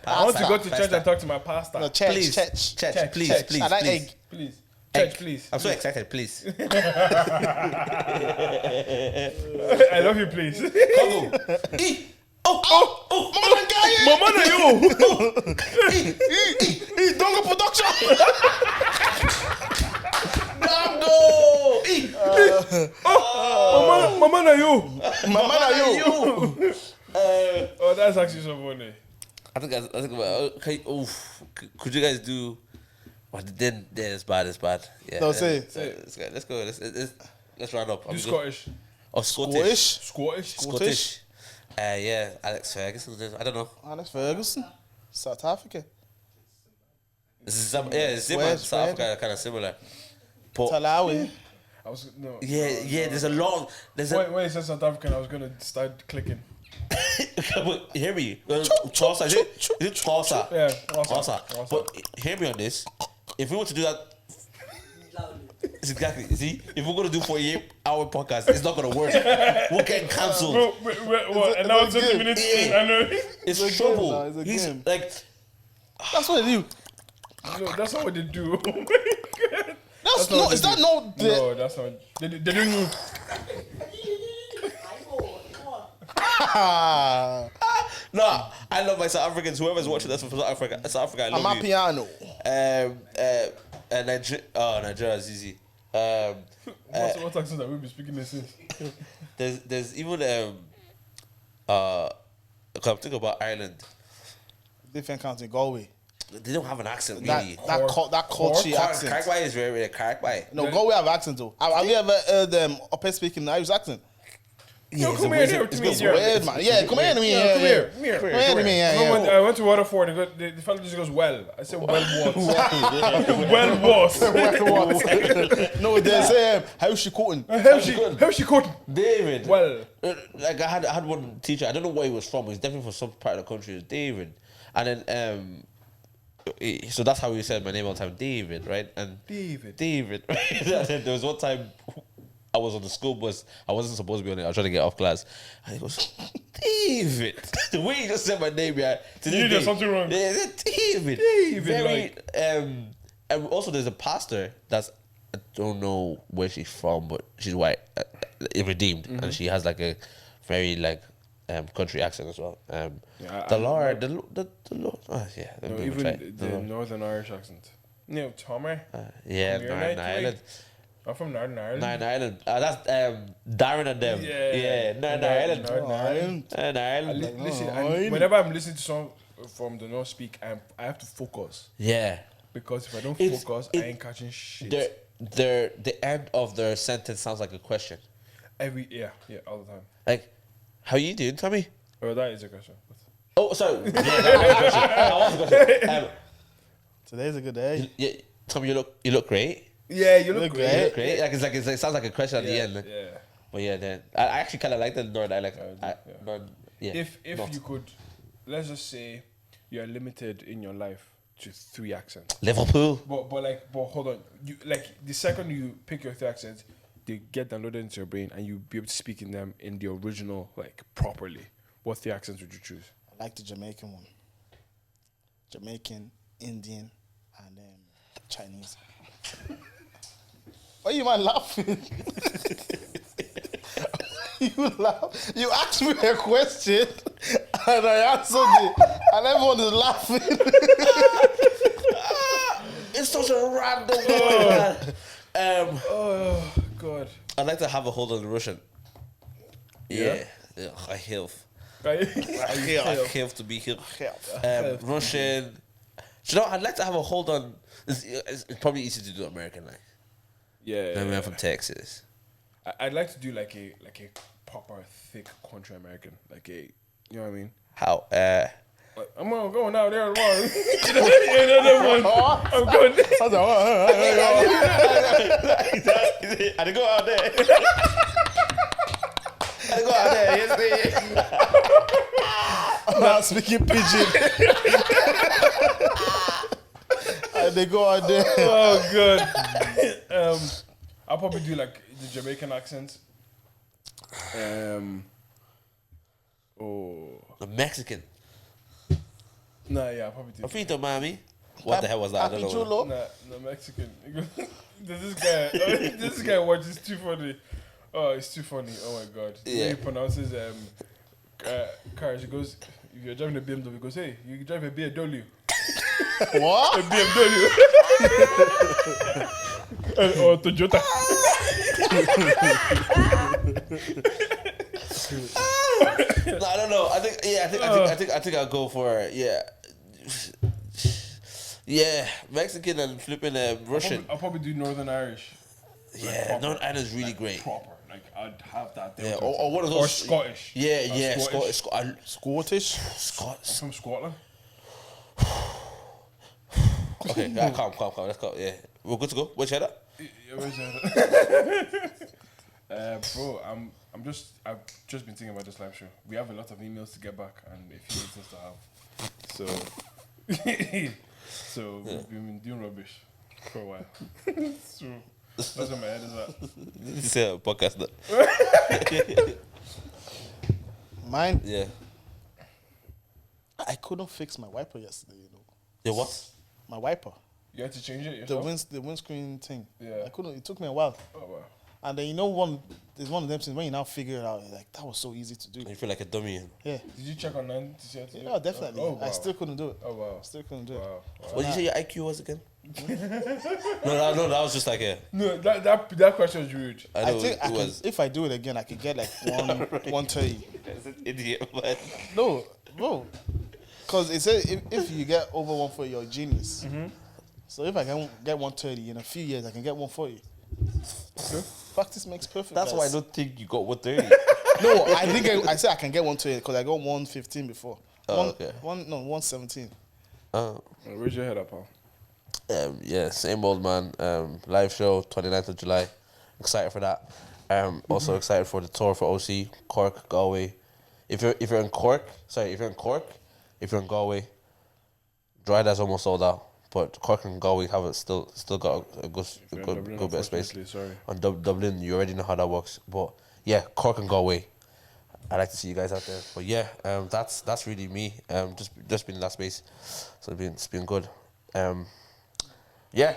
I want to go to church pasta. and talk to my pastor. No, church, Please, church. church, please, church. please, And that please. egg. Please. Egg. Church, please. I'm so excited, please. I love you, please. Congo. Mama, na you. Don't go production. Mama, na you. Mama, are you? Oh, that's actually so funny. I think okay, could you guys do? Well, then it's bad. Yeah. No, say. Let's go. Let's round up. Do Scottish. Or Scottish. Scottish. Scottish. Yeah, Alex Ferguson. I don't know. Alex Ferguson, South Africa. It's similar. South Africa kind of similar. But Talawi. there's a long. When you said South African, I was gonna start clicking. But hear me. Xhosa, is it Xhosa? Yeah, Xhosa. But hear me on this. If we were to do that, exactly. See, if we're gonna do 48-hour podcast, it's not gonna work. We're getting cancelled. And now it's 20 minutes in. I know. It's trouble. It's a He's game. like, That's what they do. No, that's not what they do. That's not no. what Is they that do. not the? No, that's not. They don't know. nah, I love my South Africans. Whoever's watching this from South Africa, I love I'm you. a piano. Nigeria is easy. What accent that we be speaking this in? There's even come think about Ireland. Different country, Galway. They don't have an accent really. That culture accent. Carrickby is very Carrickby. No, Galway have accent though. Have you ever heard them up speaking Irish accent? Yo, come here to me. It's weird, man. Yeah, come here to me. Come here. Come here to me. Yeah. I went to Waterford. The fellow just goes, well. I said, well, what? Well, what? No, they say, how's she cutting? How's she cutting? David. Well. Like I had one teacher. I don't know where he was from. He's definitely from some part of the country. It was David, and then so that's how we said my name all the time, David, right? And David. Right? And then there was one time I was on the school bus. I wasn't supposed to be on it. I was trying to get off class. And he goes, David. The way he just said my name, yeah. You did something wrong. Yeah, David. Very, and also there's a pastor that's, I don't know where she's from, but she's white, redeemed. And she has like a very like country accent as well. The Lord. Oh, yeah. No, even the Northern Irish accent. No, Tommy. Northern Ireland. I'm from Northern Ireland. Northern Ireland. That's Darren and them. Yeah. Northern Ireland. Listen, whenever I'm listening to someone from the North speak, I have to focus. Yeah. Because if I don't focus, I ain't catching shit. The end of their sentence sounds like a question. Yeah, all the time. Like, how you doing, Tommy? Oh, that is a question. Oh, sorry. Yeah, that was a question. Today's a good day. Yeah, Tommy, you look great. Yeah, you look great. You look great. Like it sounds like a question at the end. Like. Yeah. But yeah, then I actually kind of like the North. I like. If you could, let's just say you're limited in your life to 3 accents. Liverpool. But hold on. You like the second you pick your 3 accents, they get downloaded into your brain and you be able to speak in them in the original like properly. What 3 accents would you choose? I like the Jamaican one. Jamaican, Indian, and Chinese. Why are you man laughing? You laugh. You asked me a question and I answered it, and everyone is laughing. It's such a random word. Oh God! I'd like to have a hold on the Russian. Yeah. I have. I have to be here. Russian. You know, I'd like to have a hold on. It's probably easy to do American like. Yeah. I'm from Texas. I'd like to do like a proper thick country American, like a, you know what I mean? How? I'm going out there tomorrow. Another one. I'm going. I go out there. I go out there yesterday. I'm not speaking pidgin. And they go out there. Oh God. I'll probably do like the Jamaican accent. The Mexican. Nah, yeah, I'll probably do. Frito, mommy. What the hell was that? I don't know. Nah, Mexican. This guy watches too funny. Oh, it's too funny. Oh my God. The way he pronounces cars, he goes, if you're driving a BMW, he goes, hey, you can drive a BMW. What? A BMW. Or Toyota. No, I don't know. I think I'll go for Mexican and flipping Russian. I'll probably do Northern Irish. Yeah, Northern Ireland is really great. Proper, like I'd have that. Yeah, or one of those. Or Scottish. Yeah, Scottish. From Scotland. Okay, yeah, calm. Let's go. Yeah, we're good to go. Where's your head at? Yeah, where's your bro, I've just been thinking about this live show. We have a lot of emails to get back and a few meetings to have. So, we've been doing rubbish for a while. So that's where my head is at. This is a podcast. Mine, Yeah. I couldn't fix my wiper yesterday, you know. Yeah, what? My wiper. You had to change it The yourself? the windscreen thing. Yeah. I couldn't, it took me a while. Oh, wow. And then there's one of them things when you now figure it out, you're like, that was so easy to do. You feel like a dummy. Yeah. Did you check online to see how to do it? Yeah, definitely. Oh, wow. I still couldn't do it. Oh, wow. Still couldn't do it. Wow. What did you say your IQ was again? no, that was just like a. No, that question was rude. I I know think it was. if I do it again, I could get like 130. That's an idiot, man. No, bro. Because it says if you get over 140, you're a genius. So if I can get 130 in a few years, I can get 140. Okay. Practice makes perfect. That's guys. why I don't think you got 130. No, I think I said I can get 120 because I got 115 before. Oh, okay. 117. Where's your head up, pal? Yeah, same old man. Live show 29th of July. Excited for that. Also excited for the tour for OC, Cork, Galway. If you're in Cork, if you're in Galway, Dryda's almost sold out. But Cork and Galway have still got a good bit of space. Sorry. On Dublin, you already know how that works. But yeah, Cork and Galway. I'd like to see you guys out there. But yeah, that's really me. Just been in that space, so it's been good. Yeah,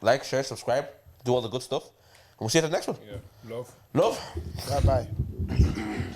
like, share, subscribe, do all the good stuff, and we'll see you at the next one. Yeah. Love. Love. Bye bye.